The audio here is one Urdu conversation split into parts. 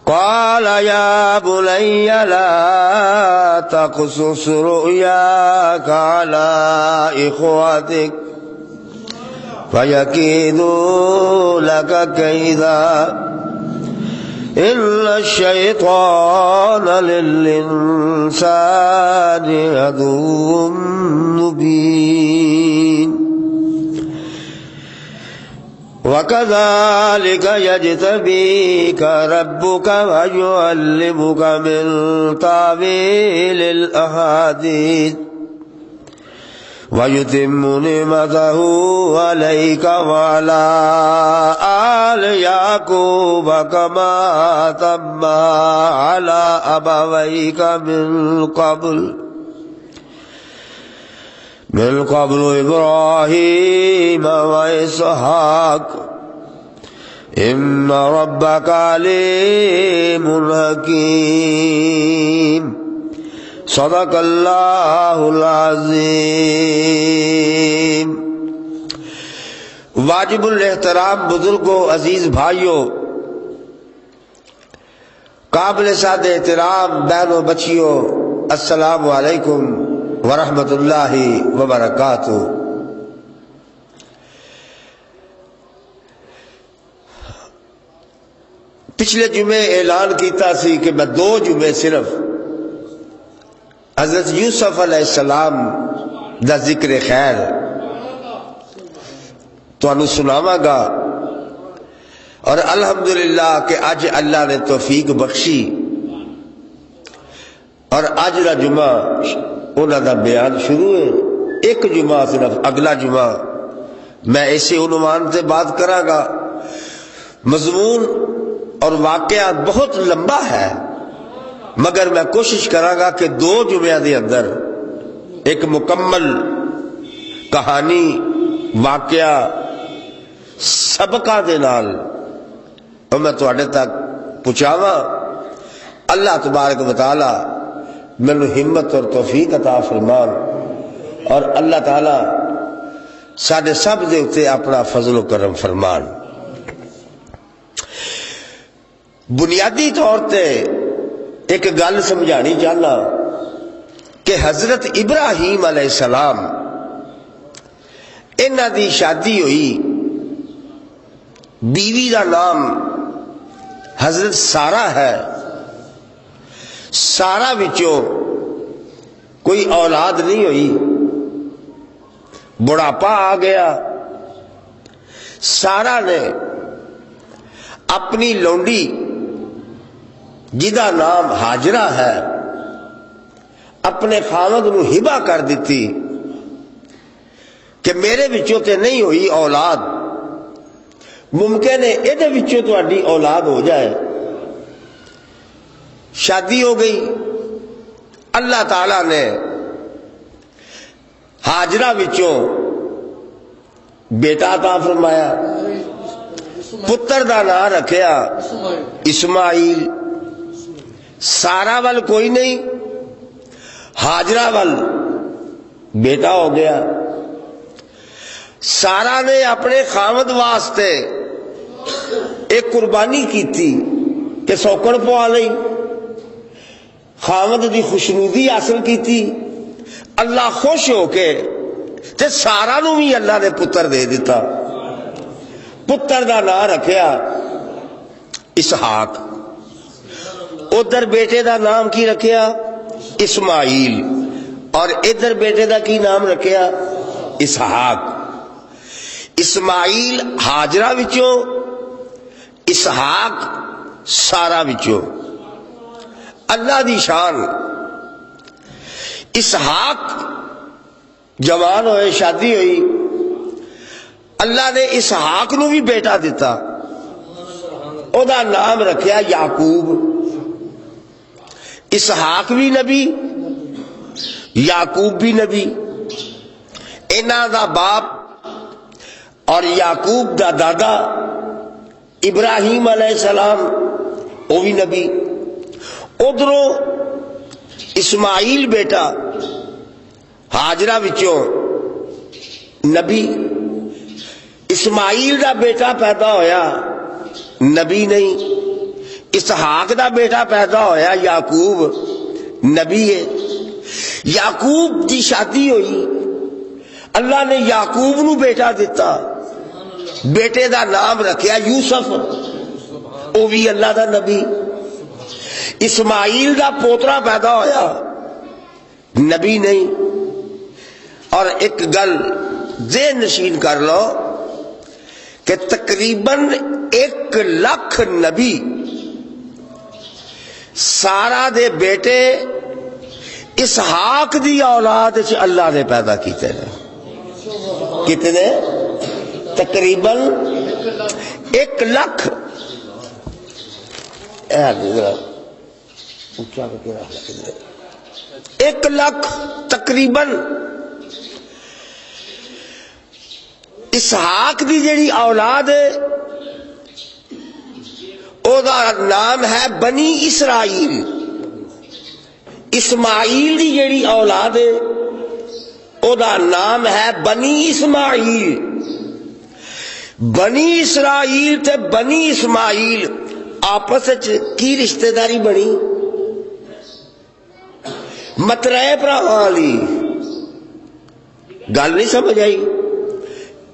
قال يا بني لا تقصص رؤياك على إخوتك فيكيدوا لك كيدا إن الشيطان للإنسان عدو مبين وكذلك يجتبيك ربك ويعلمك من تأويل الأحاديث ويتم نعمته عليك وعلى آل يعقوب كما أتم على أبويك من قبل إبراهيم وإسحاق إن ربك عليم حكيم صدق اللہ العظیم۔ واجب الاحترام بزرگوں، عزیز بھائیوں، قابل سعد احترام بہنوں بچیوں، السلام علیکم ورحمۃ اللہ وبرکاتہ۔ پچھلے جمعے اعلان کیتا سی کہ میں 2 جمعے صرف حضرت یوسف علیہ السلام دا ذکر خیر تانوں سناواں گا، اور الحمدللہ کہ اج اللہ نے توفیق بخشی اور اج دا جمعہ انہاں دا بیان شروع ہے۔ ایک جمعہ صرف اگلا جمعہ میں ایسے عنوان سے بات کراں گا۔ مضمون اور واقعہ بہت لمبا ہے، مگر میں کوشش کراں گا کہ 2 جمعہ دے اندر ایک مکمل کہانی، واقعہ، سبقہ دے نال میں تواڈے تک پہنچاواں۔ اللہ تبارک و تعالی مینوں ہمت اور توفیق عطا فرمان، اور اللہ تعالی ساڈے سب دے اتے اپنا فضل و کرم فرمان۔ بنیادی طور تے ایک گل سمجھانی چاہنا کہ حضرت ابراہیم علیہ السلام انہاں دی شادی ہوئی، بیوی دا نام حضرت سارہ ہے۔ سارہ وچوں کوئی اولاد نہیں ہوئی، بڑھاپا آ گیا۔ سارہ نے اپنی لونڈی جدا نام ہاجرہ ہے اپنے خاوند نو ہبہ کر دیتی کہ میرے وچوں تے نہیں ہوئی اولاد، ممکن ہے ایدے وچوں تہاڈی اولاد ہو جائے۔ شادی ہو گئی، اللہ تعالی نے ہاجرہ وچوں بیٹا عطا فرمایا، پتر دا نام رکھیا اسماعیل۔ سارا ول کوئی نہیں، ہاجرہ ول بیٹا ہو گیا۔ سارا نے اپنے خاوند واسطے ایک قربانی کی تھی کہ سوکڑ پوا لئی، خاوند دی خوشنودی حاصل کی تھی۔ اللہ خوش ہو کے تے سارا نو بھی اللہ نے پتر دے دیتا۔ پتر دا نام رکھیا اسحاق، ادھر بیٹے دا نام کی رکھیا اسماعیل، اور ادھر بیٹے دا کی نام رکھیا اسحاق۔ اسماعیل ہاجرہ وچوں، اسحاق سارہ وچوں۔ اللہ دی شان، اسحاق جوان ہوئے، شادی ہوئی، اللہ نے اسحاق نو بھی بیٹا دیتا، او دا نام رکھیا یعقوب۔ اسحاق بھی نبی، یعقوب بھی نبی۔ انہاں دا باپ اور یعقوب دا دادا ابراہیم علیہ السلام وہ بھی نبی۔ ادھروں اسماعیل بیٹا ہاجرہ وچوں نبی۔ اسماعیل دا بیٹا پیدا ہویا، نبی نہیں، اسحاق دا بیٹا پیدا ہویا یعقوب نبی ہے. یعقوب دی شادی ہوئی, اللہ نے یعقوب نو بیٹا دیتا, بیٹے دا نام رکھیا یوسف, وہ بھی اللہ دا نبی. اسماعیل دا پوترا پیدا ہویا, نبی نہیں. اور ایک گل ذہن نشین کر لو کہ تقریباً 1 لاکھ نبی سارا دے بیٹے اسحاق دی اولاد چ اللہ نے پیدا کیتے ہیں. کتنے؟ تقریباً 1 لاکھ. اونچا کر کے رکھ لے. 1 لاکھ تقریباً اسحاق دی جیڑی اولاد ہے او دا نام ہے بنی اسرائیل. اسماعیل دی جیڑی اولاد ہے او دا نام ہے بنی اسماعیل. بنی اسرائیل تے بنی اسماعیل آپس کی رشتہ داری بنی؟ مترے بھراواں والی گل نہیں سمجھ آئی.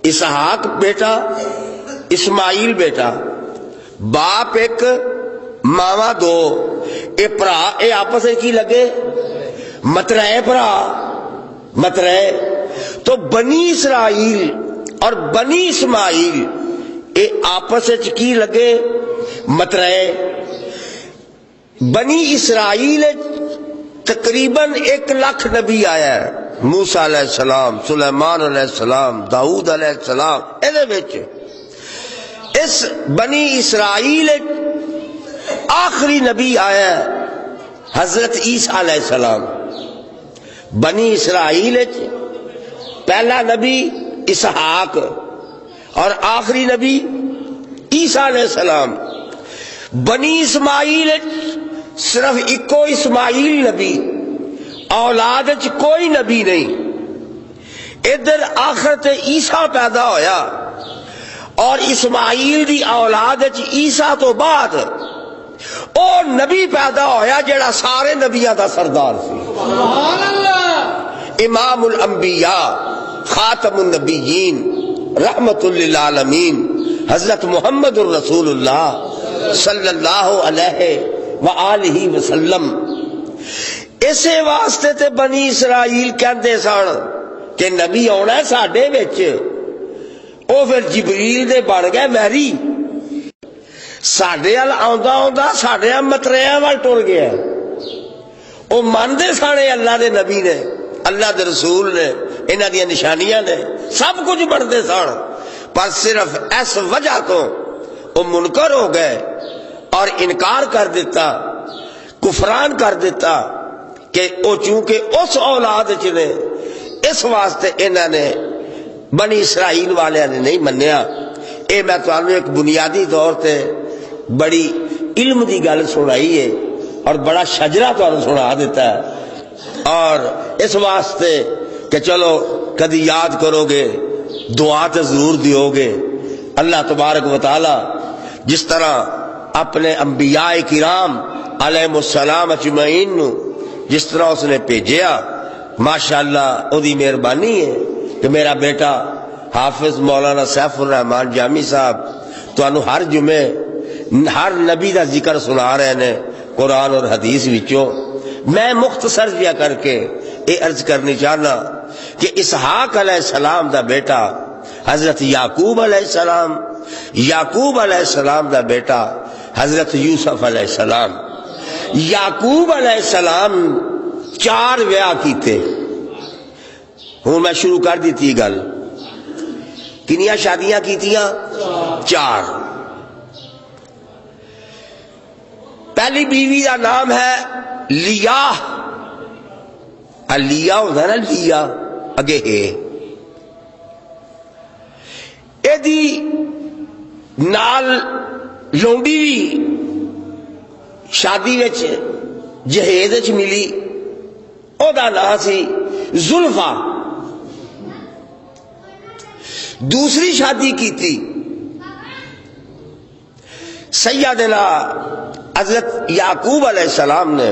اسحاق بیٹا, اسماعیل بیٹا, باپ ایک ماوا دو, اے برا, اے آپس کی لگے مترے برا, مترے. تو بنی اسرائیل اور بنی اسماعیل اے آپس کی لگے مترے. بنی اسرائیل تقریباً 1 لاکھ نبی آیا ہے, موسیٰ علیہ السلام, سلیمان علیہ السلام, داؤد علیہ السلام. اس بنی اسرائیل آخری نبی آیا ہے حضرت عیسیٰ علیہ السلام. بنی اسرائیل پہلا نبی اسحاق اور آخری نبی عیسیٰ علیہ السلام. بنی اسماعیل صرف ایکو اسماعیل نبی, اولاد کوئی نبی نہیں. ادھر آخر تے عیسیٰ پیدا ہویا اور اسماعیل دی اولاد عیسیٰ تو بعد او نبی پیدا ہویا جڑا سارے نبیاں دا سردار سی. سبحان اللہ. امام الانبیاء, خاتم النبیین, رحمت للعالمین, حضرت محمد الرسول اللہ صلی اللہ علیہ وآلہ وسلم. اسے واسطے تے بنی اسرائیل کہندے سن کہ نبی آنا ہے ساڈے وچ. او پھر جبریل دے بن گئے ویری, ساڈے ال آندا آندا ساڈے متریاں وال ٹر گیا. او ماندے سانے اللہ دے نبی نے, اللہ دے رسول نے, انہاں دی نشانیاں نے, سب کچھ بنتے سن, پر صرف اس وجہ تو او منکر ہو گئے اور انکار کر دیتا, کفران کر دیتا کہ او چونکہ اس اولاد چ نے, اس واسطے انہوں نے بنی اسرائیل والے نے نہیں منیا. اے میں تمہیں ایک بنیادی طور تے بڑی علم دی گل سنائی ہے اور بڑا شجرہ تمہیں سنا دیتا ہے, اور اس واسطے کہ چلو کدی یاد کرو گے, دعا تے ضرور دیو گے. اللہ تبارک و تعالی جس طرح اپنے انبیاء کرام علیہ السلام اجمعین جس طرح اس نے بھیجیا, ماشاءاللہ او دی مہربانی ہے کہ میرا بیٹا حافظ مولانا سیف الرحمان جامی صاحب تانوں ہر جمعے ہر نبی دا ذکر سنا رہے ہیں قرآن اور حدیث وچوں. میں مختصر جیا کر کے یہ عرض کرنی چاہنا کہ اسحاق علیہ السلام دا بیٹا حضرت یعقوب علیہ السلام, یعقوب علیہ السلام دا بیٹا حضرت یوسف علیہ السلام. یعقوب علیہ السلام 4 ویاہ کیتے. ہوں میں شروع کر دیتی گل, کنیاں شادیاں کیتیاں؟ 4. پہلی بیوی کا نام ہے لیا. لیا ہوتا ہے نا, لیا اگے ہے. ایدی نال لونڈی بھی شادی وچ جہیز وچ ملی, او دا نام سی زلفا. دوسری شادی کی تھی سیدنا حضرت یعقوب علیہ السلام نے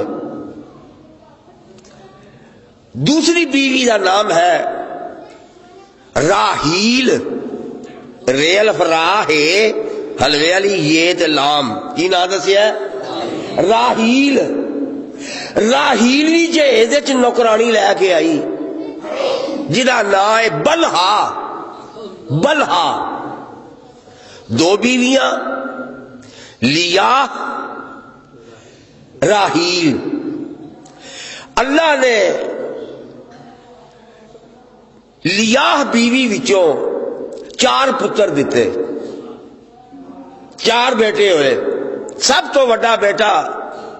دوسری بیوی کا نام ہے راہیل، ریل راہ ہے حلوے والی یہ تے لام، کی نام دسیا ہے راہیل۔ راہیل بھی جہیز وچ نوکرانی لے کے آئی جہاں نام ہے بلہا۔ بلہا دو بیویاں لیاہ راہیل۔ اللہ نے لیاہ بیوی وچوں 4 پتر دیتے، 4 بیٹے ہوئے۔ سب تو بڑا بیٹا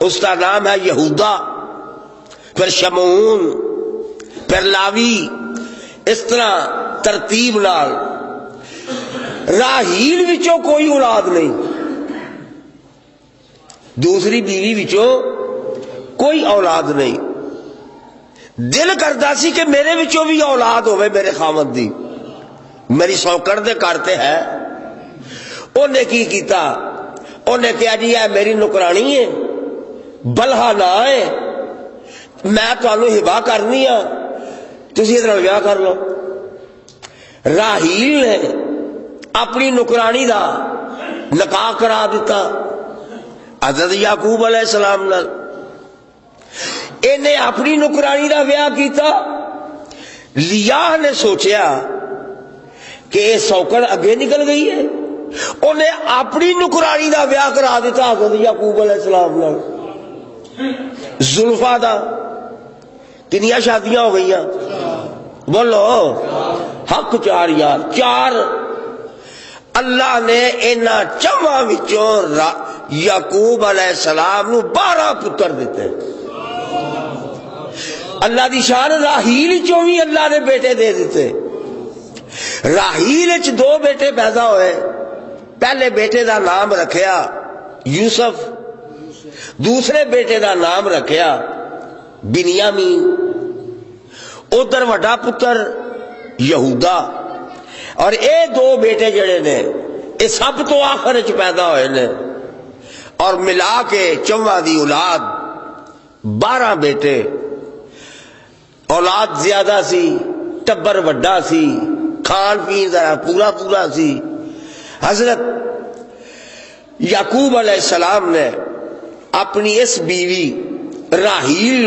اس کا نام ہے یہودا، پھر شمعون، پھر لاوی، اس طرح ترتیب نال۔ راہیل وچوں کوئی اولاد نہیں، دوسری بیوی وچوں کوئی اولاد نہیں۔ دل کرتا سی کہ میرے وچوں بھی اولاد ہوئے میرے خامد دی، میری سوکڑ دے کرتے ہے۔ انہیں کی کیتا، انہیں کہا جی ہے میری نکرانی ہے، بلہا نہ ہے، میں تمہیں ہبا کرنی ہاں، تسی ادھر بیاہ کر لو۔ راہیل نے اپنی نکرانی دا نکاح کرا دیتا حضرت یعقوب علیہ السلام نال۔ انہیں اپنی نکرانی دا بیاہ کیتا۔ لیاہ نے سوچیا کہ یہ سوکڑ اگے نکل گئی ہے، انہیں اپنی نکرانی دا بیاہ کرا دیتا حضرت یعقوب علیہ السلام نال۔ زلفا دا کنیا شادیاں ہو گئی، بولو حق 4 یار 4۔ اللہ نے انہاں 4 وچوں یعقوب علیہ السلام نو 12 پتر دیتے۔ اللہ دی شان، راہیل چوں بھی اللہ نے بیٹے دے دیتے۔ راہیل وچ 2 بیٹے پیدا ہوئے۔ پہلے بیٹے دا نام رکھیا یوسف، دوسرے بیٹے دا نام رکھیا بنیامین۔ ادھر وڈا پتر یہودا، اور اے 2 بیٹے جڑے نے اے سب تو آخر وچ پیدا ہوئے نے، اور ملا کے 4 دی اولاد 12 بیٹے۔ اولاد زیادہ سی، ٹبر وڈا سی، کھان پین ذرا پورا پورا سی۔ حضرت یعقوب علیہ السلام نے اپنی اس بیوی راہیل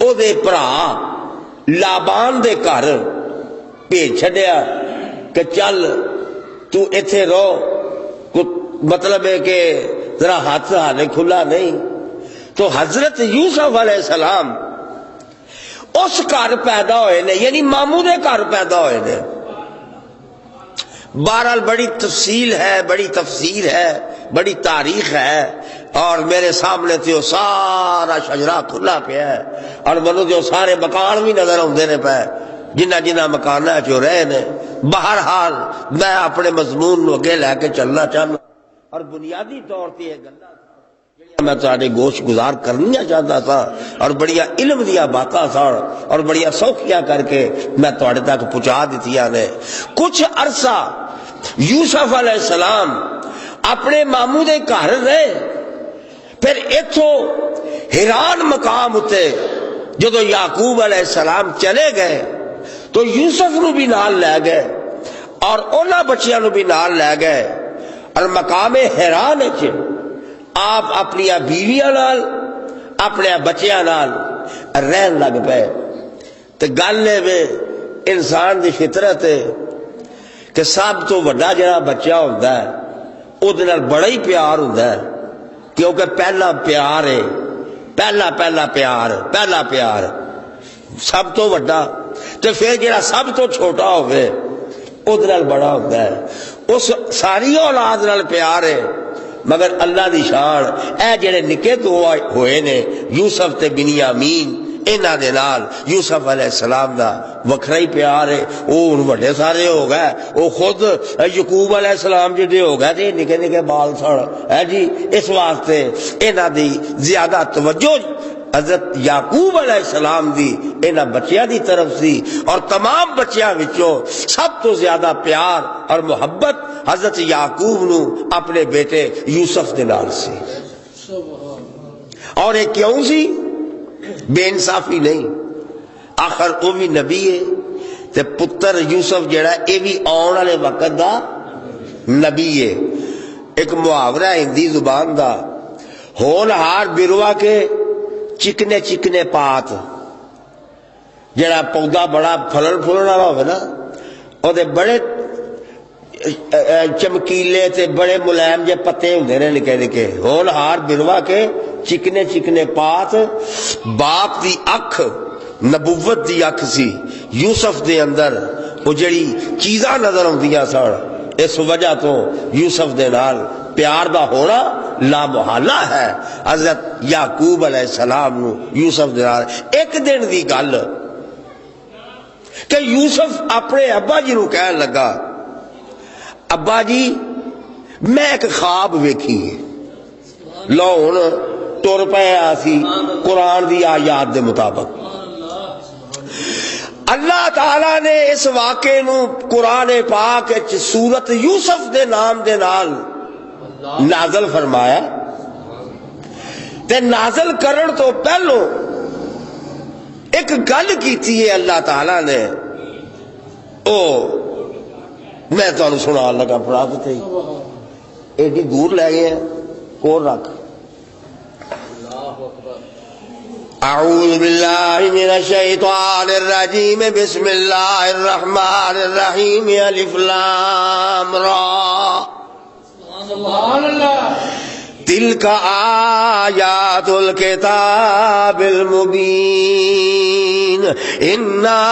او دے بھرا لابان دے گھر بھیج چھڈیا کہ چل تو ایتھے رہو، مطلب ہے کہ ذرا ہاتھ ہالے کھلا نہیں۔ تو حضرت یوسف علیہ السلام اس گھر پیدا ہوئے نے، یعنی ماموں دے گھر پیدا ہوئے نے۔ بہرحال بڑی تفصیل ہے، بڑی تفسیر ہے، بڑی تاریخ ہے، اور میرے سامنے تو سارا شجرا کھلا پیا ہے، اور منو جو سارے مکان بھی نظر آتے نے پے جنہ جنہ مکان جو رہے نے۔ بہرحال میں اپنے مضمون نو اگے لے کے چلنا چاہنا، اور بنیادی طور تے یہ گلاں میں تہاڈے گوش گزار کرنی چاہتا تھا، اور بڑیا علم دیا باتاں سن، اور بڑیا سوکھیاں کر کے میں تہاڈے تک پہنچا دتیاں نے۔ کچھ عرصہ یوسف علیہ السلام اپنے ماموں دے گھر رہے، پھر ایتھوں حیران مقام اتے جدو یعقوب علیہ السلام چلے گئے تو یوسف نو بھی نال لے گئے، اور انہاں بچیاں نو بھی نال لے گئے، اور مقام حیران وچ آپ اپنی بیویاں نال اپنے بچیاں نال رہن لگ پے۔ تے گل ہے انسان دی فطرت ہے کہ سب تو بڑا جڑا بچہ ہوندا ہے اودے نال بڑا ہی پیار ہوندا ہے، کیونکہ پہلا پیار ہے، پہلا پیار سب تو بڑا، تے پھر جڑا سب تو چھوٹا ہوئے اودے نال بڑا ہوندا ہے۔ اس ساری اولاد نال پیار ہے، مگر اللہ دی شان اے جڑے نکے تو ہوئے نے یوسف تے بنیامین، انہاں دے نال یوسف علیہ السلام دا وکھرا ہی پیار ہے۔ وہ ہن بڑے سارے ہو گئے، وہ خود یعقوب علیہ السلام جڑے ہو گئے تے نکے نکے بال سن ہے جی، اس واسطے انہاں دی زیادہ توجہ حضرت یعقوب علیہ السلام دی انہاں بچیاں دی طرف سی، اور تمام بچیاں وچوں سب تو زیادہ پیار اور محبت حضرت یعقوب نو اپنے بیٹے یوسف دے نال سی۔ اور یہ کیوں سی؟ بے انصافی نہیں، آخر وہ بھی نبی ہے تے پتر یوسف جڑا یہ بھی آن والے وقت دا نبی ہے۔ ایک محاورہ ہندی زبان دا، ہونہار بروا کے چکنے چکنے پات، جڑا پودا بڑا پھلن پھلن والا ہوئے نا، وہ بڑے چمکیلے تے بڑے ملائم جے پتے ہوندے نے نکے نکے، ہونہار بروا کے چکنے چکنے پات۔ باپ دی اکھ نبوت دی اکھ سی یوسف دے اندر، وہ جڑی چیزاں نظر آندیاں سن، اس وجہ تو یوسف دے نال پیار دا ہونا لامحالہ ہے۔ حضرت یعقوب علیہ السلام نو یوسف دے نال ایک دن دی گل کہ یوسف اپنے ابا جی نو کہن لگا، ابا جی میں ایک خواب ویکھی ہے۔ لو ہن ٹر پیا سی قرآن دی آیات دے مطابق۔ اللہ تعالی نے اس واقعے نو قرآن پاک سورت یوسف دے نام دے نال نازل فرمایا، تے نازل کرن تو پہلو ایک گل کیتی ہے اللہ تعالی نے، او میں تمہیں سنا لگا، پڑھا دیتے ایڈی دور لے گئے ہیں، کون رکھ۔ اعوذ باللہ من الشیطان الرجیم، بسم اللہ الرحمن الرحیم، الف لام را، سبحان اللہ، تلک آیات الکتاب المبین، انا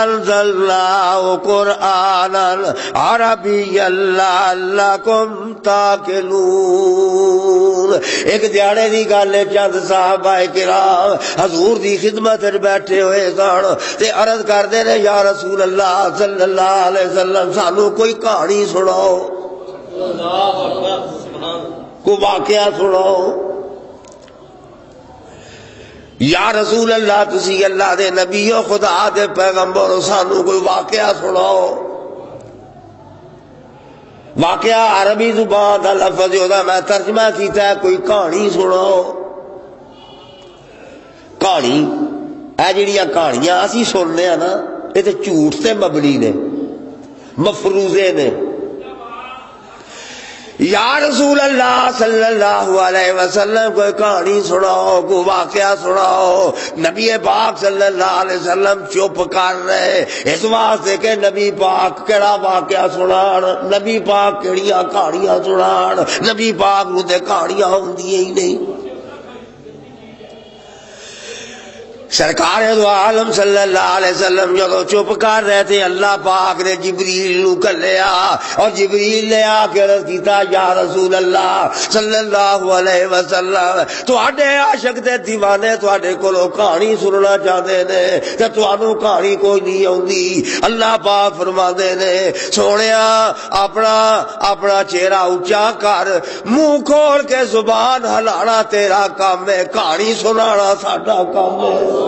انزلناہ قرآنا عربیا لعلکم تاقلون۔ ایک دیاڑے دی گل ہے، چند صحابہ کرام حضور دی خدمت بیٹھے ہوئے سن تے عرض کردے نے، یا رسول اللہ صلی اللہ علیہ وسلم سانو کوئی کہانی سناؤ، کو واقعہ سناؤ۔ یا رسول اللہ تسی اللہ دے نبی و خدا دے پیغمبر، سانو کوئی واقعہ سناؤ۔ واقعہ عربی زبان دا لفظ ہوتا، میں ترجمہ کیتا ہے کوئی کہانی سناؤ۔ کہانی اے جڑیاں کہانیاں اسی سننے ہیں نا، یہ تے جھوٹ تے مبنی نے، مفروضے نے۔ یا رسول اللہ صلی اللہ علیہ وسلم کوئی کہانی سناؤ، کوئی واقعہ سناؤ۔ نبی پاک صلی اللہ علیہ وسلم چپ کر رہے، اس واسطے کہ نبی پاک کیڑا واقعہ سنان، نبی پاک کیڑیاں کہانیاں سنان، نبی پاک نو تے کہانیاں ہوندیاں ہی نہیں۔ سرکار دو عالم صلی اللہ علیہ وسلم جدو چپ کر رہے تھے، اللہ پاک نے جبریل نو کلیا، اور جبریل نے آ کے عرض کیتا، یا رسول اللہ صلی اللہ علیہ وسلم تواڈے عاشق تے دیوانے تواڈے کولوں کہانی سننا چاہتے نے تے تانوں کہانی کوئی نہیں آندی۔ اللہ پاک فرماندے نے، سونیا اپنا چہرہ اونچا کر، منہ کھول کے زبان ہلانا تیرا کام ہے، کہانی سنانا ساڈا کام ہے۔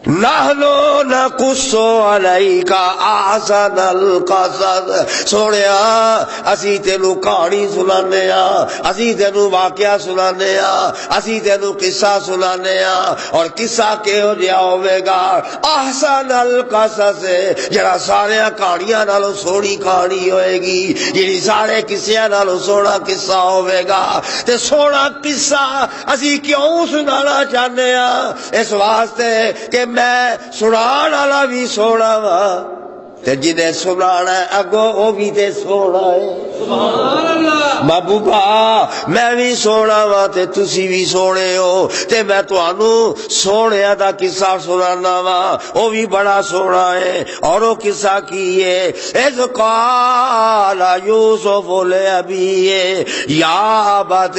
نحنو نقص علیک احسن القصص، سونیا اسی تینوں کہانی سنانے ہاں، اسی تینوں واقعہ سنانے ہاں، اسی تینوں قصہ سنانے ہاں، اور قصہ کہو جہا ہوے گا، احسن القصص، جڑا سارے کہانیاں نالوں سونی کہانی ہوئے گی، جڑی سارے قصیاں نالوں سونا قصہ ہوے گا۔ تے سونا قصہ اسی کیوں سنانا چاہنے ہاں؟ اس واسطے کہ میں سنان والا بھی سونا وا، تے جنہیں سنانا ہے اگوں وہ بھی تے سونا ہے۔ سبحان اللہ۔ محبوبا میں بھی سونا وا تے تسی بھی سونے ہو، تے میں تانوں سونے دا قصہ سنانا وا، وہ بھی بڑا سونا ہے۔ اور وہ قصہ کی ہے، اذ قال یوسف لأبیہ یا ابت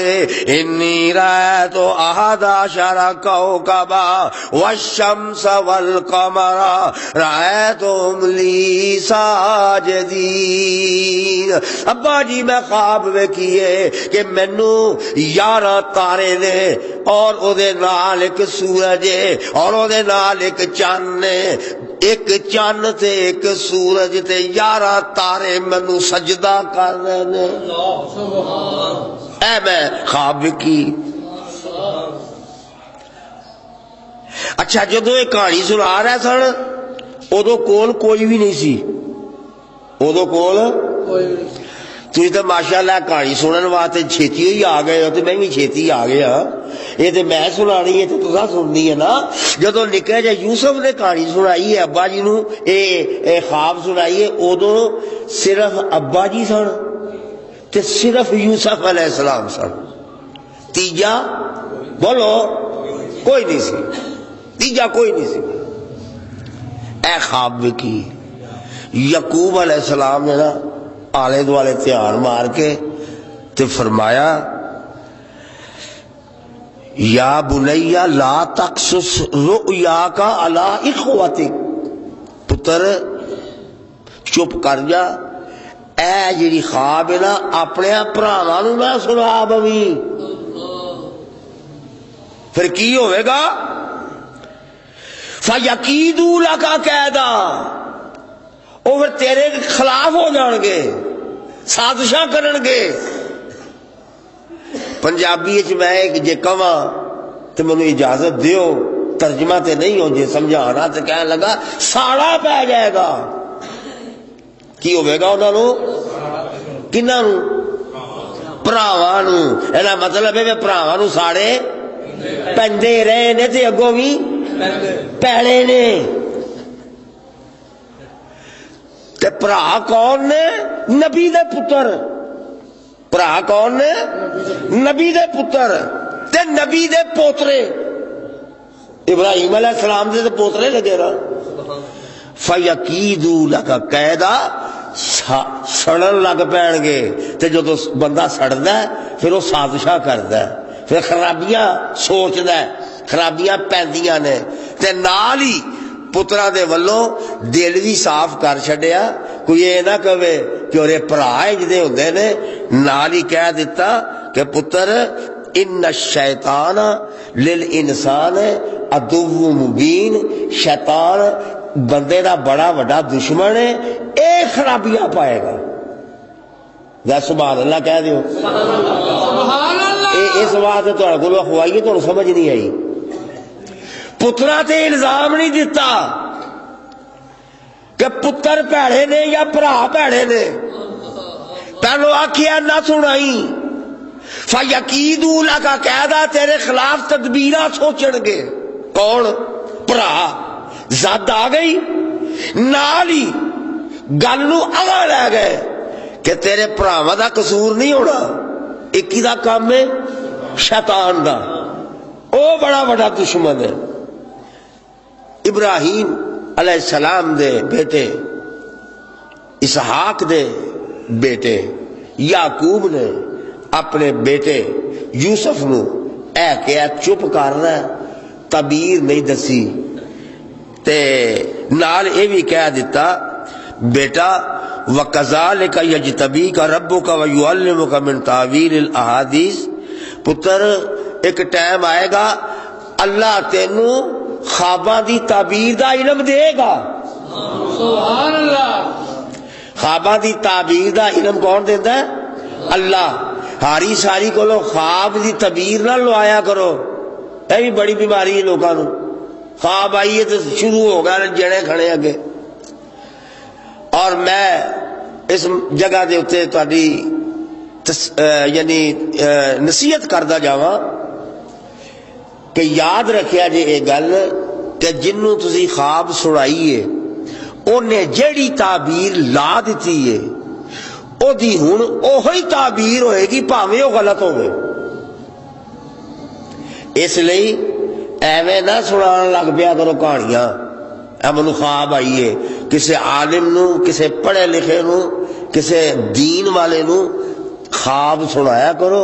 انی رأیت احد عشر کوکبا والشمس والقمر رأیتهم لی ساجدین۔ ابا ابا جی میں خواب ویکھیے کہ مینو 11 تارے نے اور او دے نال ایک سورج ہے اور او دے نال ایک چاند ہے، ایک چاند تے ایک سورج تے 11 تارے مینو سجدہ کر رہے نے۔ اے میں خواب ویکھی۔ اچھا جدو یہ کہانی سنا رہے سن ادو کول کوئی بھی نہیں سی، ادو کول تھی تو ماشاء اللہ کہانی سنن واسطے چھیتی ہوئی آ گئے ہو، تو میں بھی چھیتی آ گیا، یہ تو میں سنانی ہے تو تساں سننی ہے نا۔ جدو نکے جے یوسف نے کہانی سنائی ہے ابا جی نو، اے خواب سنائی ہے، ادو صرف ابا جی سن تے صرف یوسف علیہ السلام سن، تیجا بولو کوئی نہیں سی، تیجا کوئی نہیں سی۔ اے خواب ویکھی یعقوب علیہ السلام نے نا آلے دوالے دھیان مار کے تے فرمایا یا بنیا لا تقصص رؤیاک علی اخوتک، پتر چپ کر جا، اے جیڑی خواب ہے نا اپنے بھراواں نوں نہ سنا بویں، پھر کی ہوئے گا؟ فَيَكِيدُوا لَكَ كَيْدًا، وہ پھر تیرے خلاف ہو جان گے، سازشاں کرن گے۔ پنجابی میں ایک جے کہاں تو مجھے اجازت دیو، ترجمہ تے نہیں ہو جے سمجھانا، تو کہنے لگا ساڑا پہ جائے گا۔ کی ہوئے گا انہوں نے؟ کنہاں نوں؟ بھراواں نوں۔ اینا مطلب ہے میں بھراواں نوں ساڑے پیندے رہے نے تے اگوں بھی پیڑے نے۔ تے بھرا کون نے؟ نبی دے پتر۔ بھرا کون نے؟ نبی دے پتر تے نبی دے پوترے، ابراہیم علیہ السلام دے پوترے لگے رہا۔ فَيَكِيدُوا لَكَ كَيْدًا، سڑن لگ پین گے، تے جدو بندہ سڑدا ہے پھر وہ سازشاں کردا ہے، پھر خرابیاں سوچدا ہے، خرابیاں پیندیاں نے، تے نال ہی پترا دے ولوں دل بھی صاف کر چھڈیا، کوئی یہ نہ کہے کہ اورے بھرا اجدے ہوندے نے، نال ہی کہہ دیتا کہ پتر ان الشیطان للانسان عدو مبین، شیطان بندے دا بڑا وڈا دشمن ہے، اے خرابیاں پائے گا۔ یا سبحان اللہ کہہ دیو، سبحان اللہ۔ اس بات تہاڈے کول اخوائیے تہاڈوں سمجھ نہیں آئی۔ پترا تے الزام نہیں دیتا کہ پتر پیڑے نے یا بھرا پیڑے نے، پہلو آکھیا نہ سنائی۔ فَيَكِيدُوا لَكَ كَيْدًا، تیرے خلاف تدبیراں سوچن گے۔ کون؟ بھرا۔ زد آ گئی، نال ہی گل نو اگاں لے گئے کہ تیرے بھراواں دا قصور نہیں ہونا، ایک ہی دا کام ہے شیطان دا، او بڑا بڑا دشمن ہے۔ ابراہیم علیہ السلام دے بیٹے، اسحاق دے بیٹے، یعقوب نے اپنے بیٹے یوسف نو اے کہ چپ کر رہا ہے، تعبیر نہیں دسی، تے نال اے بھی کہہ دیتا بیٹا وَكَذَلِكَ يَجْتَبِيكَ رَبُّكَ وَيُعَلِّمُكَ مِن تَأْوِيلِ الْأَحَادِيثِ، پتر ایک ٹائم آئے گا اللہ تینوں خواباں دی تعبیر دا علم دے گا۔ سبحان اللہ۔ خواباں دی تعبیر دا علم کون دیندا ہے؟ اللہ۔ ہاری ساری کولو خواب دی تعبیر نہ لوایا کرو، اے بھی بڑی بیماری ہے لوکاں نوں، خواب آئیے تو شروع ہو گیا جڑے کھڑے اگے۔ اور میں اس جگہ دے اتے تہاڈی یعنی نصیحت کردا جاواں کہ یاد رکھیا جے یہ گل کہ جنوں تسی خواب سنائیے انہیں جیڑی تعبیر لا دیتی ہے او دی ہن اوہی تعبیر ہوئے گی بھاویں او غلط ہوئے۔ اس لئی ایویں نہ سنان لگ پیا کرو کہانیاں، اے منو خواب آئیے، کسے عالم نو، کسے پڑھے لکھے نو، کسے دین والے نو خواب سنایا کرو،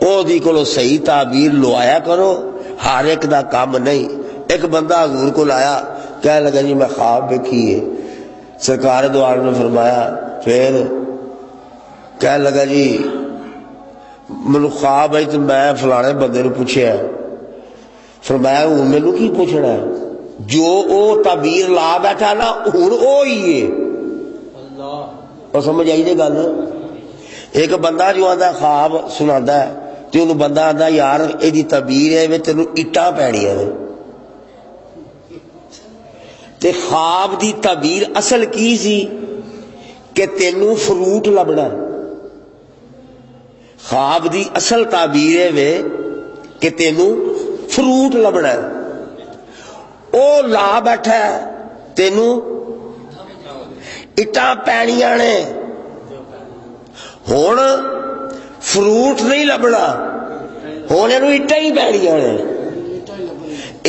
او دی کولو صحیح تعبیر لوایا کرو، ہر ایک دا کام نہیں۔ ایک بندہ حضور کو لایا، کہنے لگا جی میں خواب دیکھی ہے، سرکار دو عالم نے فرمایا پھر کہنے لگا جی مینوں خواب آئی تو میں فلانے بندے نوں پوچھیا، فرمایا ہوں مینوں کی پوچھنا ہے، جو او تعبیر لا بیٹھا نا ہوں او ہی ہے۔ اور سمجھ آئی جی گل؟ ایک بندہ جو آتا خواب سناتا ہے تو انہوں بندہ آتا یار یہ تعبیر ہے تینوں اٹاں پینیاں نے، تے خواب دی تعبیر اصل کی سی کہ تینوں فروٹ لبنا، خواب دی اصل تعبیر ہے کہ تینوں فروٹ لبنا، او لا بیٹھا ہے تینوں اٹاں پینیاں نے، ہن فروٹ نہیں لبنا، ہن اینوں اٹاں ہی پینیاں نے۔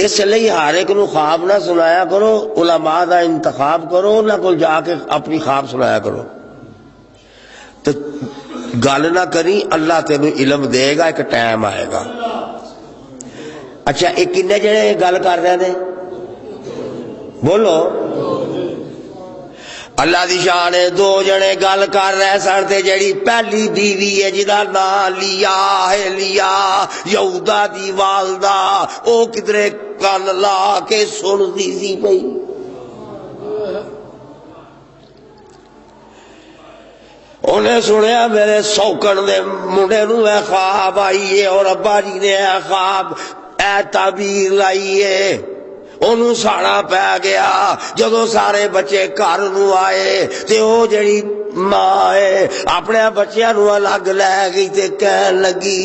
اس لیے ہر ایک نو خواب نہ سنایا کرو، علماء دا انتخاب کرو، انہاں کول جا کے اپنی خواب سنایا کرو، تو گل نہ کری، اللہ تینوں علم دے گا، ایک ٹائم آئے گا۔ اچھا ایک کنے جڑے گل کر رہے ہیں بولو؟ اللہ دی شان ہے، دو جنے گل کر رہے سن تے جڑی پہلی بیوی ہے جدا نام لیا ہے، لیا یہودا دی والدہ، او کدرے کن لا کے سن دی سی پئی، انہیں سنیا میرے سوکن دے منڈے نو اے خواب آئی ہے اور ابا جی نے اے خواب اے تعبیر لائی ہے، انہوں ساڑا پہ گیا۔ جدو سارے بچے گھر نو آئے تے او جڑی ماں ہے اپنے بچیاں نو الگ لے گئی تے کہن لگی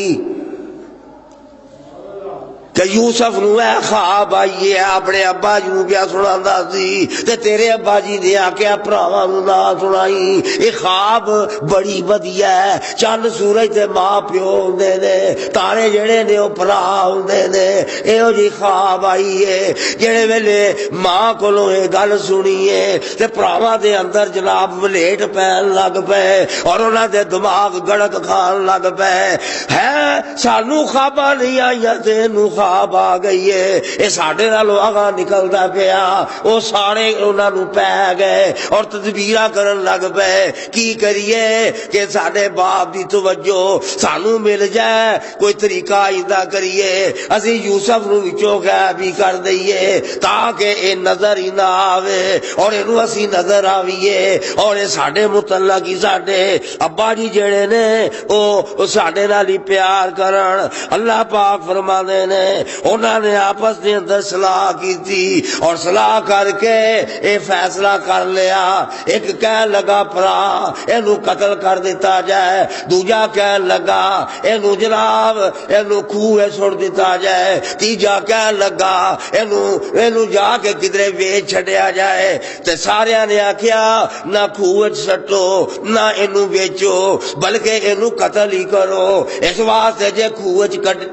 کہ یوسف نو اے خواب آئی ہے، اپنے ابا جی نو کیا سناندا سی تے تیرے ابا جی نے آکھیا بھراواں نو نہ سنائی، یہ خواب بڑی ودیا ہے، چند سورج تے ماں پیو ہوندے نے، تارے جڑے نے او بھرا ہوندے نے، ایہو جی خواب آئی ہے جڑے ویلے ماں کولوں یہ گل سنی ہے تے بھراواں دے اندر جناب ولیٹ پین لگ پئے اور انہاں دے دماغ گڑک کھان لگ پئے، ہے سانو خواباں نہیں آئیاں تے اینوں خواب آ گئی ہے، یہ ساڈے نالوں آگاں نکلدا پیا، وہ سارے انہاں نوں پے گئے اور تدبیراں کرن لگ پئے، کی کریے کہ ساڈے باپ دی توجہ سانوں مل جائے، کوئی طریقہ ایندا کریے اسی یوسف نوں وچوں غائب ہی کر دئیے تاکہ اے نظر ہی نہ آوے اور اینوں اسی نظر آویے، اور اے ساڈے متعلق ہی ساڈے ابا جی جڑے نے او ساڈے نال ہی پیار کرن۔ اللہ پاک فرماندے نے انہوں نے آپس کے اندر صلاح کی تھی اور صلاح کر کے اے فیصلہ کر لیا، ایک کہن لگا پرا اینو قتل کر دیتا جائے، دوجا کہن لگا اینو جناب اینو کھوے چھوڑ دیتا جائے، تیجا کہن لگا اینو جا کے کدرے ویچ چھڈیا جائے، تے سارے نے آکھیا نہ کھوے سٹو نہ اینو ویچو بلکہ اینو قتل ہی کرو، اس واسطے جے کھوے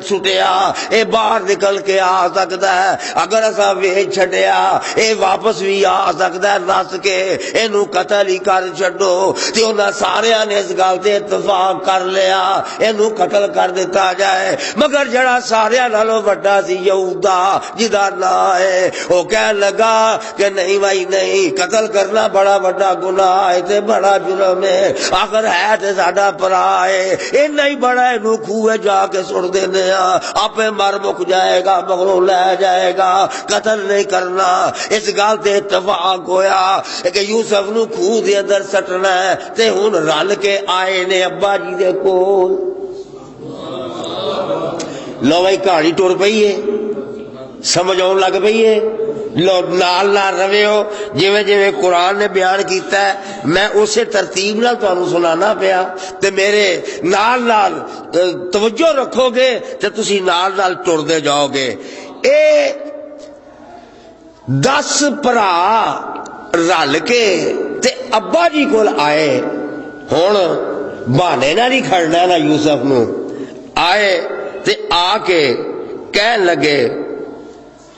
سٹیا اے باہر نکل کے آ سکتا ہے، اگر اسا ویچ چھڈیا اے واپس بھی آ سکتا ہے نس کے، اینو قتل ہی کر چھڈو، تے انہاں ساریاں نے اس گل تے اتفاق کر لیا اینو قتل کر دیتا جائے، مگر جڑا ساریاں نالوں بڑا سی یہودا جدا نام ہے وہ کہن لگا کہ نہیں بھائی نہیں، قتل کرنا بڑا بڑا گناہ ہے تے بڑا جرم ہے، آخر ہے تے ساڈا بھرا ہے، اینا ہی بڑا اینو کھوے جا کے سٹ دینے آپ مر مک جائے گا مگروں لے جائے گا، قتل نہیں کرنا۔ اس گل تے اتفاق ہویا کہ یوسف نو کھوہ دے اندر سٹنا ہے، تے ہن رل کے آئے نے ابا جی دے کول۔ لو بھائی کہانی ٹر پئی ہے، سمجھ آن لگ پئی ہے، لو نال نال رویو جویں جویں قرآن نے بیان کیتا ہے میں اسی ترتیب نال تانوں سنانا پیا، تے میرے نال نال توجہ رکھو گے تے تسی نال نال ٹردے جاؤ گے۔ اے 10 بھرا رل کے تے ابا جی کول آئے، ہن بہانے نال ہی کھڑنا نا یوسف نو، آئے تے آ کے کہن لگے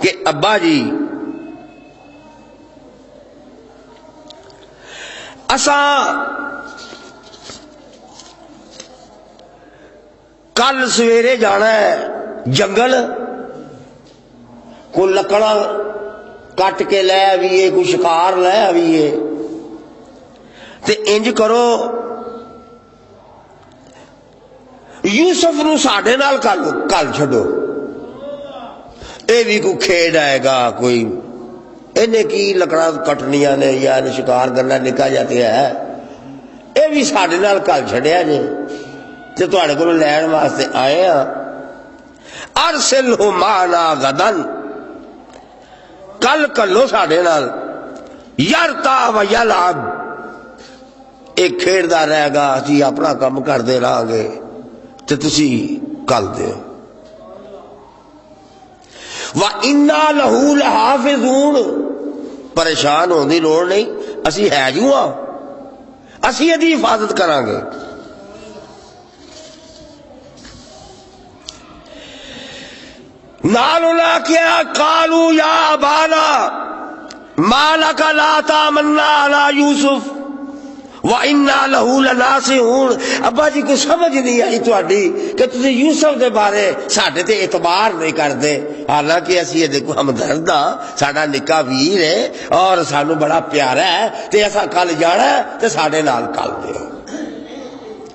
کہ ابا جی اساں کل سویرے جانا ہے جنگل، کوئی لکڑا کٹ کے لے آئیے، کوئی شکار لے آئیے، تے انج کرو یوسف نو ساڈے نال کل چھڈو، اے بھی کوئی کھیڈ آئے گا، کوئی انہیں کی لکڑا کٹنیاں نے یا شکار کرنا نکا جاتی ہے، اے بھی ساڈے نال کل چھڈیا جے تے تواڈے کولوں لین واسطے آئے ہاں۔ ارسلہ معنا غدن، کل کلو ساڈے نال، یرتا و یلعب، ایک کھیڈدا رہے گا، اسی اپنا کم کردے رہاں گے تے تسی کل دیو۔ وَإِنَّا لَهُ لَحَافِظُونَ، پریشان ہونے دی لوڑ نہیں، اسی ہے جو ہاں، اسی یہ حفاظت کریں گے۔ نالو لا کیا قالوا یا ابانا ما لک لا تامنا علی یوسف وَإِنَّا لَهُ لَنَاصِحُونَ، ابا جی کو سمجھ نہیں آئی تہاڈی کہ تسی یوسف دے بارے ساڈے تے اعتبار نہیں کردے، حالانکہ اسی یہ دیکھو ہمدرد ہاں، ساڈا نکا ویر ہے اور سانو بڑا پیارا ہے تے اسا کل جانا ہے تے ساڈے نال کل دیو۔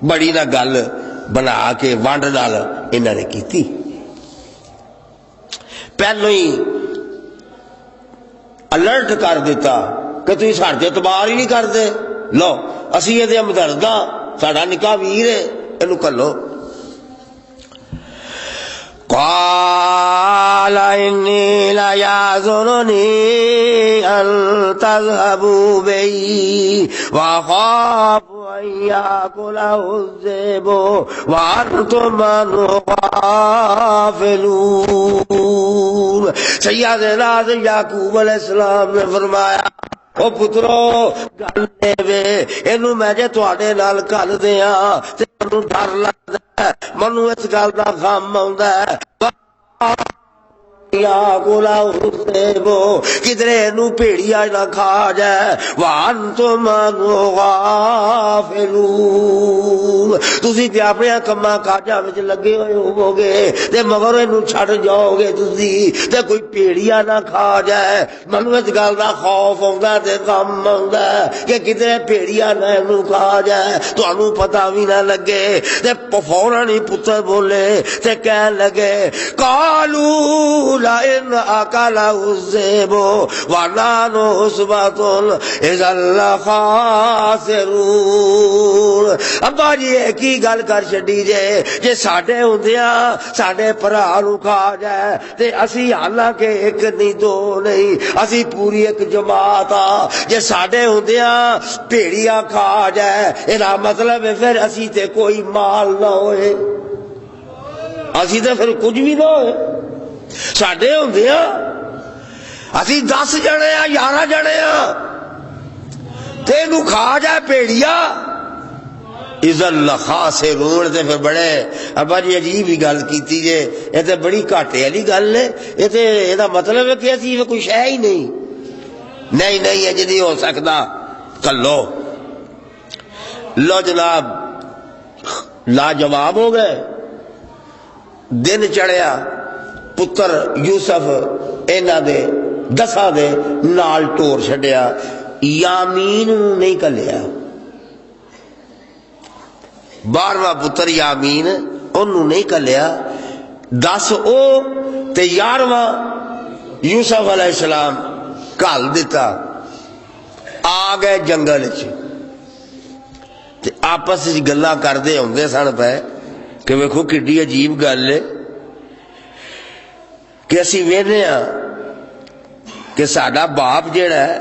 بڑی نہ گل بنا کے ونڈ نال انہاں نے کیتی، پہلو ہی الرٹ کر دیتا کہ تسی ساڈے اعتبار ہی نہیں کردے، لو اسی یہ ہمدرد ہاں، ساڈا نکا ویر ہے، اینو کلو۔ قال انی لیحزننی ان تذهبوا بی وأخاف ان یأکلہ الذئب وانتم عنہ غافلون۔ سیدنا یعقوب علیہ السلام نے فرمایا، او پترو گل دے اینو میں جے تواڈے نال کل دیاں تے منوں ڈر لگدا ہے، منوں اس گل دا غم آوندا ہے یا کولا اسیبو، کدرے نو پیڑیا نہ کھا جائے، وانتم غافلون، تسی تے اپنے کماں کاجاں وچ لگے ہوئے ہوو گے تے مگر اینو چھڈ جاؤ گے تسی تے کوئی پیڑیا نہ کھا جائے۔ منوں اس گل دا خوف آوندا تے غم آوندا کہ کدرے پیڑیا نہ اینو کھا جائے، تانوں پتہ وی نہ لگے۔ تے فوراً ہی پتر بولے تے کہن لگے، قالوا لئن أكله الذئب ونحن عصبة إذا لخاسرون۔ ابا جی ایک ہی گل کر چڈی جے ساڈے ہوندیاں ساڈے بھرا نوں کھا جائے تے اسی حالانکہ ایک نہیں دو نہیں، اسی پوری ایک جماعت آ، جے ساڈے ہوندیاں بھیڑیا کھا جائے، ایدا مطلب ہے پھر اسی تے کوئی مال نہ ہوئے، اسی تے پھر کچھ بھی نہ ہوئے۔ ساڈے ہوندیاں اسی 10 جنے ہاں 11 جنے ہاں تے نو کھا جائے پیڑیا، اذا لخاسرون۔ تے پھر بڑے ابا جی عجیب ہی گل کیتی جے، یہ تے بڑی گھاٹے والی گل ہے، یہ تے یہ مطلب ہے کہ اسی کوئی شے ہی نہیں نہیں ہے جی ہو سکتا کلو۔ لو جناب لاجواب ہو گئے، دن چڑھیا، پتر یوسف انہاں دے 10 دے نال ٹور چھڈیا، یامین نہیں کلیا، 12واں پتر یامین انہوں نہیں کلیا، 10 او تے 11واں یوسف علیہ السلام کل دیتا۔ آ گئے جنگل تے آپس گلاں کردے ہوندے سن پے کہ ویکھو کڈی عجیب گل ہے کہ اسی وینے ہاں کہ ساڈا باپ جیڑا ہے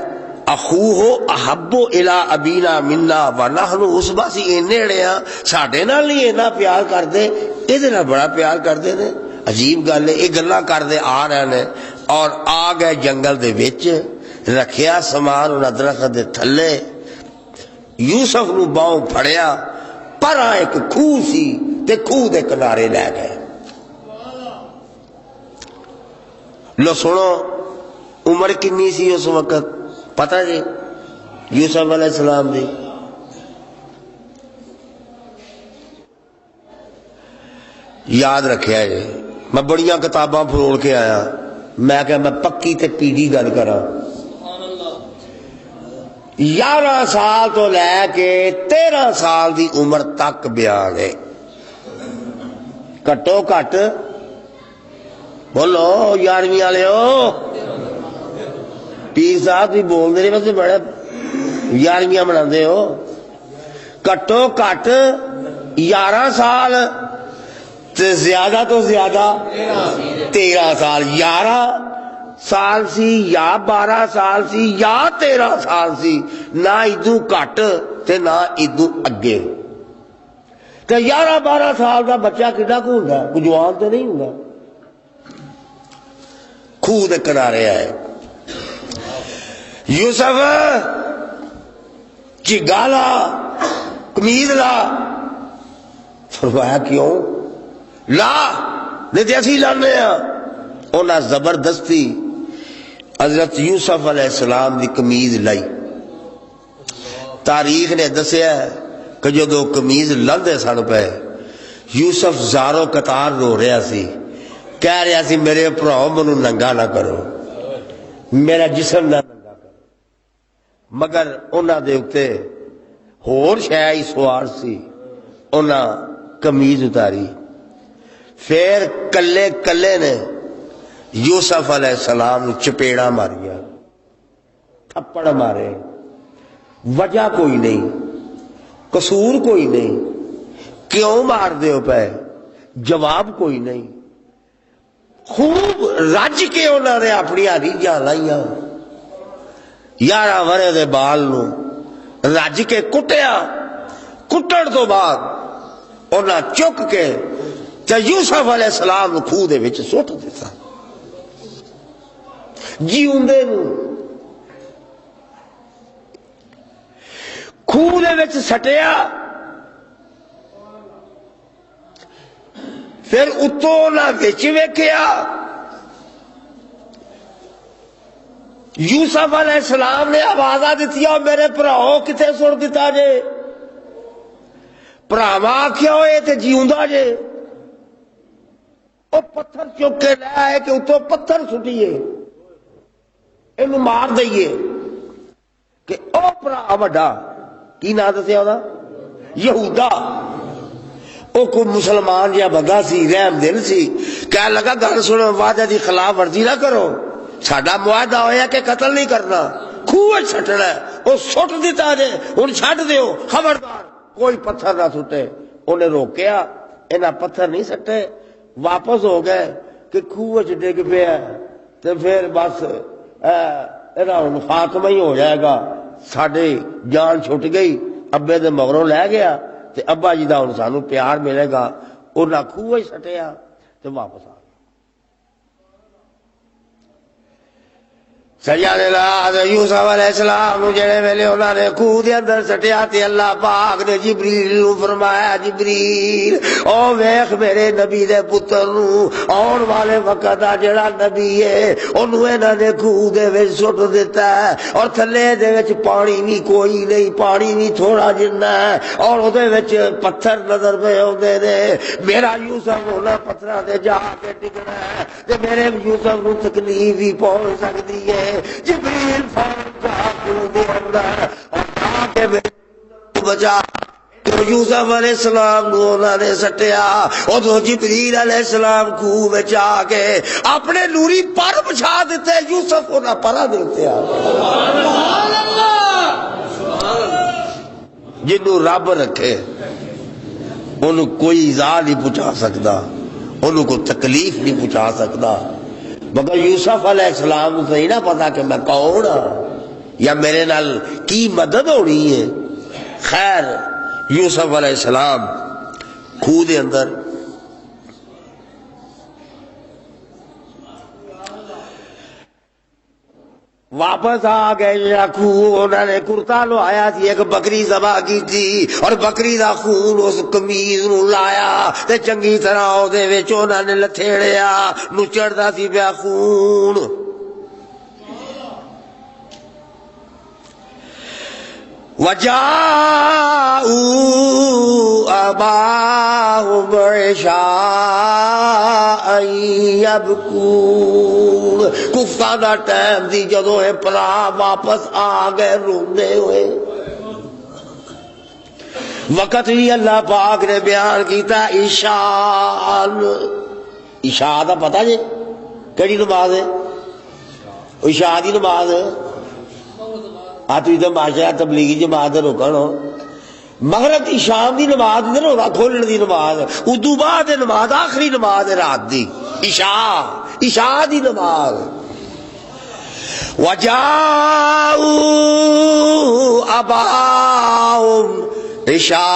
اخوہ احبو الی ابینا منا ونحن عصبہ، سی نیڑے ہاں ساڈے نال نہیں اینا پیار کردے، ایدے نال بڑا پیار کردے نے۔ عجیب گل ہے، یہ گلاں کردے آ رہے نے اور آ گئے جنگل دے وچ، رکھیا سامان انہاں درخت دے تھلے، یوسف نو باؤں پھڑیا، پراں ایک کھوہ سی تے کھوہ دے کنارے لے گئے۔ لو سنو عمر کنی سی اس وقت پتہ جی یوسف علیہ السلام دی؟ یاد رکھیا جی، میں بڑیاں کتاباں پھروڑ کے آیا، میں کہ میں پکی تے پیڑی گل کراں، 11 سال تو لے کے 13 سال دی عمر تک بیان ہے۔ گھٹو گھٹ بولو 11ویں والے ہو پیر صاحب بھی بول دے ویسے بڑے 11ویں منا ہو گھٹو گھٹ 11 سال تے زیادہ تو زیادہ 13 سال 11 سال سی یا 12 سال سی یا 13 سال سی نہ ادو گھٹ تے نہ ادو اگے تے 11-12 سال دا بچہ کڈا کو ہوندا کوئی جوان تے نہیں ہوندا خوہ دے کنارے آئے یوسف کی گالا قمیض لا فرمایا کیوں لا نہیں تے اسی لانے انہاں زبردستی حضرت یوسف علیہ السلام دی قمیض لائی تاریخ نے دسیا کہ جدو قمیض لندے سن پہ یوسف زارو قطار رو رہا سی کہہ رہا سی میرے بھراؤ منو ننگا نہ کرو میرا جسم نہ ننگا کرو مگر انہاں دے اتے ہور شے سوار سی انہاں قمیض اتاری پھر کلے کلے نے یوسف علیہ السلام چپیڑا ماریا تھپڑ مارے وجہ کوئی نہیں قصور کوئی نہیں کیوں مار دیو پہ جواب کوئی نہیں خوب رج کے انہوں نے اپنی آدھی جان لائیاں 11 ورے دے بال نو رج کے کٹیا کٹن تو بعد انہاں چک کے یوسف علیہ السلام خوہ دے وچ سٹ دیتا جیوندے نو خوہ دے وچ سٹیا پھر اتو نہ وچ ویکھیا یوسف علیہ السلام نے آوازاں دتیاں میرے بھراؤ کتے سٹ دتا جے بھراواں آکھیا ہوئے تے جیوندا جے او پتھر چک کے لے آئے کہ اتو پتھر سٹیے اینو مار دئیے کہ او بھرا وڈا کی نام دسیا دا یہودا او کوئی مسلمان یا بندہ سی رحم دل سی کہہ لگا گل سنو وعدے دی خلاف ورزی نہ کرو ساڈا معاہدہ ہویا کہ قتل نہیں کرنا خوہ سٹنا او سٹ دیتا جے ہن چھڈ دیو خبردار کوئی پتھر نہ سٹے انہیں روکیا انہاں پتھر نہیں سٹے واپس ہو گئے کہ خوہ چ ڈگ پیا تے پھر بس ہن خاتمہ ہی ہو جائے گا ساڈے جان چھٹ گئی ابے دے مگروں لے گیا تے ابا جی دا ہن سانو پیار ملے گا انہاں خوہ ہی سٹیا تے واپس آ سجاد یوسف علیہ السلام جڑے ویلے انہوں نے خوہ دے اندر سٹیا تے اللہ پاک نے جبریل نو فرمایا جبریل او ویکھ میرے نبی دے پتر نو آن والے وقت دا جڑا نبی ہے اونوں انہاں نے خوہ دے وچ سٹ دتا ہے اور تھلے دے وچ پانی بھی کوئی نہیں پانی بھی تھوڑا جنہ ہے اور او دے وچ پتھر نظر پہ اوندے نے میرا یوسف انہاں پتھراں تے جا کے ڈگنا ہے تے میرے یوسف نو تکلیف بھی پہنچ سکدی ہے جبریل فوراً جا کے اندر اور جا کے بچا یوسف علیہ السلام نو انہوں نے سٹیا ادو جبریل علیہ السلام خوہ میں جا کے اپنے نوری پر بچھا دیتے یوسف انہاں پرا دیتے جنہوں رب رکھے انہوں کوئی ایذا نہیں پہنچا سکتا انہوں کو تکلیف نہیں پہنچا سکتا مگر یوسف علیہ السلام کو نہیں نہ پتا کہ میں کون ہوں یا میرے نال کی مدد ہونی ہے خیر یوسف علیہ السلام خوہ دے اندر واپس آ گئے خوہ انہوں نے کرتا لوایا تھی ایک بکری ذبح کی تھی اور بکری دا خون اس قمیض نو لایا تے چنگی طرح او دے وچ انہوں نے لتھیڑیا نچڑدا سی پیا خون وجاءوا أباهم عشاء يبكون کفتا دا ٹائم دی جدو ہے پلا واپس آ گئے روندے ہوئے وقت بھی اللہ پاک نے بیان کیتا عشاء. عشاء دا پتہ جی کہڑی نماز ہے؟ عشاء دی نماز. تھی تو ماشاء تبلیغی جماعت رکن ہو. مغرب کی شام دی نماز روزہ کھولن دی نماز، ادو بعد نماز آخری نماز ہے رات دی عشاء. عشاء دی نماز. وجاؤ اباؤم عشاء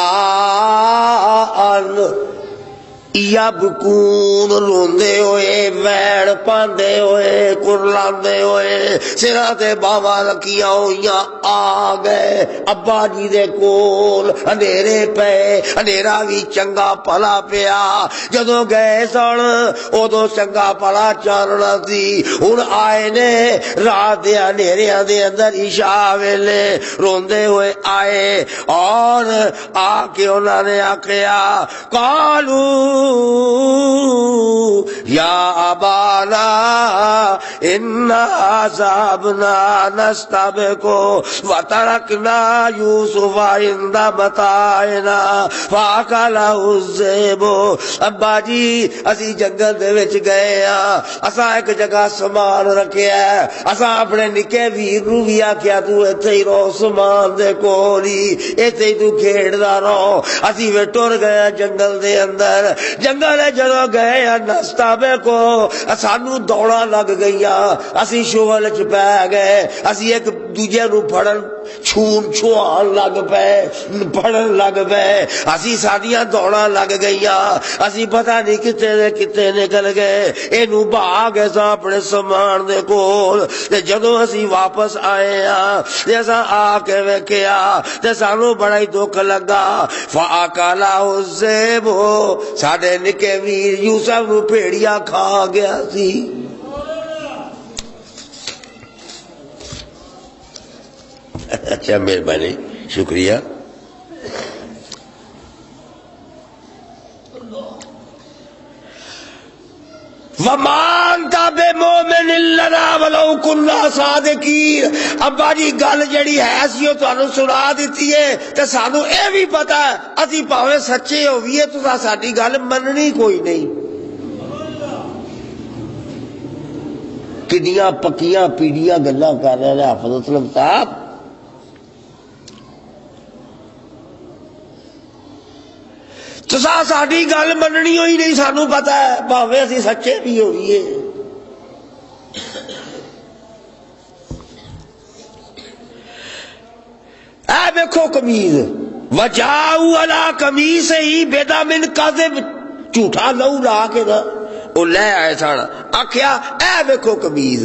یبکون، روندے ہوئے، ویڑ پاندے ہوئے، کرلاندے ہوئے، سراں تے باواں رکھیاں ہوئیاں آ گئے ابا جی دے کول. اندھیرے پے، اندھیرا بھی چنگا پلا پیا. جدوں گئے سن ادو چنگا پلا چاننا سی. ہن آئے نے رات دے اندھیریاں دے اندر عشاء ویلے روندے ہوئے آئے اور آ کے انہوں نے آخیا قالو یا ابانا انا ذهبنا نستبق وتركنا یوسف عند متاعنا فاکلہ الذئب. ابا جی اسی جنگل دے وچ گئے ہاں، اساں ایک جگہ سامان رکھیا ہے، اساں اپنے نکے ویر نو بھی آکھیا تو ایتھے ہی رہو سامان دے کول ہی، ایتھے ہی تو کھیڈدا رہو. اسی وی ٹر گئے جنگل دے اندر. جنگل جدو گئے نستابے کو سانو دوڑا لگ گئی، اسی شغل چ پی گئے، اسی ایک دوجے نو پھڑن چھون چھوان لگ پے، پھڑن لگ پے، اسی ساڈیاں دوڑا لگ گئیاں، اسی پتہ نہیں کتے دے کتے نکل گئے. اینو بھاگ سا اپنے سامان دے کول. تے جدو اسی واپس آئے ہاں تے اساں آ کے ویکھیا تے سانو بڑا ہی دکھ لگا. فاکلہ الذئب، ساڈے نکے ویر یوسف نو بھیڑیا کھا گیا سی. اچھا مہربانی، شکریہ. وَمَا أَنْتَ بِمُؤْمِنٍ لَنَا وَلَوْ كُنَّا صَادِقِينَ. ابا جی گل جڑی ہے سی او تانوں سنا دتی ہے تے سانوں اے بھی پتہ ہے اسی پاویں سچے ہوئیے تو ساڈی گل مننی کوئی نہیں. کنیاں پکیاں پیڑیاں گلاں کر رہے ہیں حافظ اسلم صاحب. تساں ساڈی گل مننی ہوئی نہیں، سانوں پتہ ہے بھاویں اسی سچے بھی ہوئیے. اے دیکھو قمیض، وجاؤ علی قمیصہ بدم کذب، جھوٹا لہو لا کے نا وہ لے آئے سن. آخیا اے دیکھو قمیض.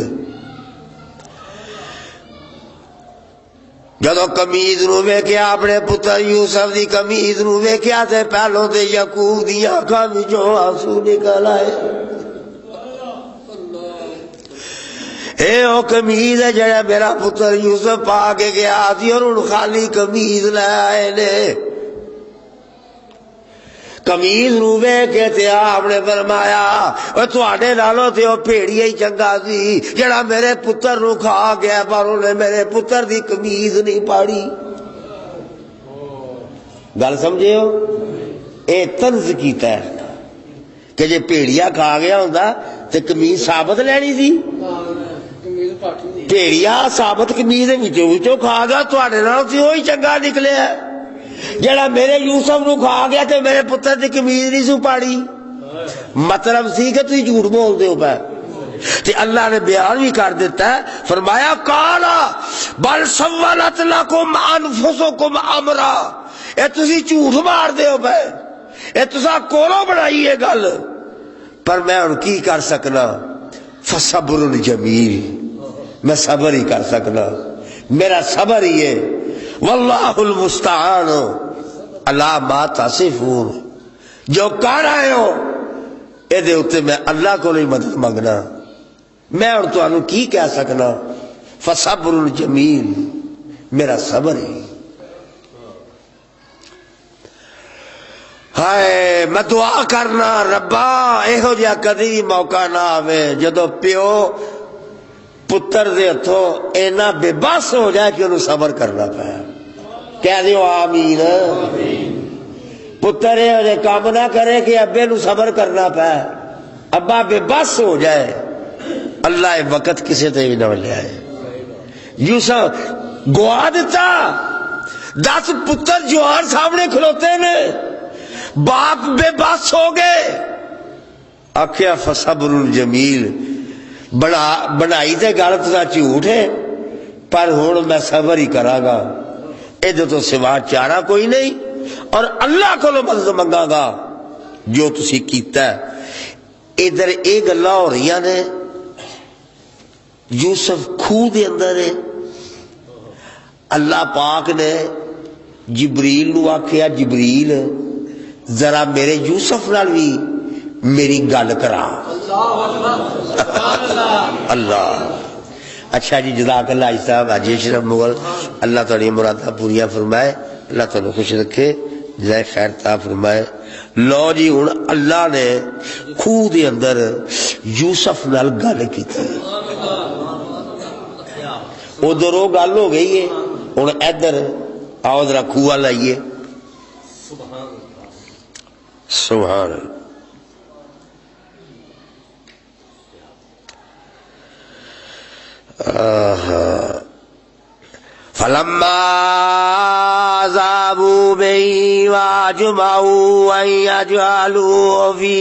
جدو قمیض نو ویکھیا اپنے پتر یوسف دی قمیض نو ویکھیا تے پہلو تے یعقوب دی اکھاں وچوں آنسو نکل آئے. اے او قمیض ہے جڑا میرا پتر یوسف پا کے گیا سی اور ہن خالی قمیض لے آئے نے. قمیض نو ویکھ کے تے آپ نے فرمایا او تواڈے نالوں تے او بھیڑیا ہی چنگا سی جڑا میرے پتر نو کھا گیا، پر انہیں میرے پتر دی قمیض نہیں پاڑی. گل سمجھے ہو؟ اے طنز کیتا ہے کہ جے بھیڑیا کھا گیا ہوندا تے قمیض ثابت لینی سی. بھیڑیا ثابت قمیض وچوں کھا گیا، تواڈے نالوں تے وہی چنگا نکلیا جڑا میرے یوسف نو کھا گیا تے میرے پتر دی قمیض نہیں سو پاڑی. مطلب سی کہ تسی جھوٹ بول دے ہو پے. تے اللہ نے بیان بھی کر دیتا ہے، فرمایا قالا بل سولت لکم انفسکم امرا. اے تسی جھوٹ مار دے ہو پے، اے تساں کولوں بنائی ہے گل، پر میں ہن کی کر سکنا. فصبر جمیل، میں صبر ہی کر سکنا، میرا صبر ہی ہے. واللہ المستعان علی ما تصفون. جو کر رہے ہو اے دے اتے میں اللہ کو نہیں مدد منگنا، میں اور تانوں کی کہہ سکنا. فصبر جمیل، میرا صبر ہی. ہائے میں دعا کرنا ربا ایہو جہا کدی بھی موقع نہ آوے جدو پیو پتر دے ہتھوں اینا بے بس ہو جائے کہ انہوں صبر کرنا پایا. کہہ دیو آمین. پتر یہ کام نہ کرے کہ ابے نو صبر کرنا پے، ابا بے بس ہو جائے، اللہ وقت کسے تے بھی نہ لے آئے۔ یوسف گوا دیتا، 10 پتر جوار سامنے کھلوتے نے، باپ بے بس ہو گئے، آخیا فصبر جمیل، بنائی تے غلط دا جھوٹ ہے، پر ہوں میں صبر ہی کراں گا، ادھر تو سوا چارہ کوئی نہیں، اور اللہ کو مدد منگا گا جو تسی کیتا ہے۔ ادھر یہ گلاں ہو رہی نے، یوسف خوہ دے اندر ہے، اللہ پاک نے جبریل نو آکھیا جبریل ذرا میرے یوسف نال بھی میری گل کرا۔ اللہ اچھا جی، جزاک اللہ حاجی صاحب، حاجی اشرف مغل، اللہ تعالی مراداں پوریاں فرمائے، اللہ تعالی خوش رکھے، جزائے خیر عطا فرمائے۔ لو جی ہن اللہ نے خوہ دے اندر یوسف نال گل کیتی، ادھر وہ گل ہو گئی ہے، ہن ادھر آؤ ذرا خوہ لائیے۔ سبحان اللہ۔ فلما ذهبوا به واجمعوا ان يجعلوا في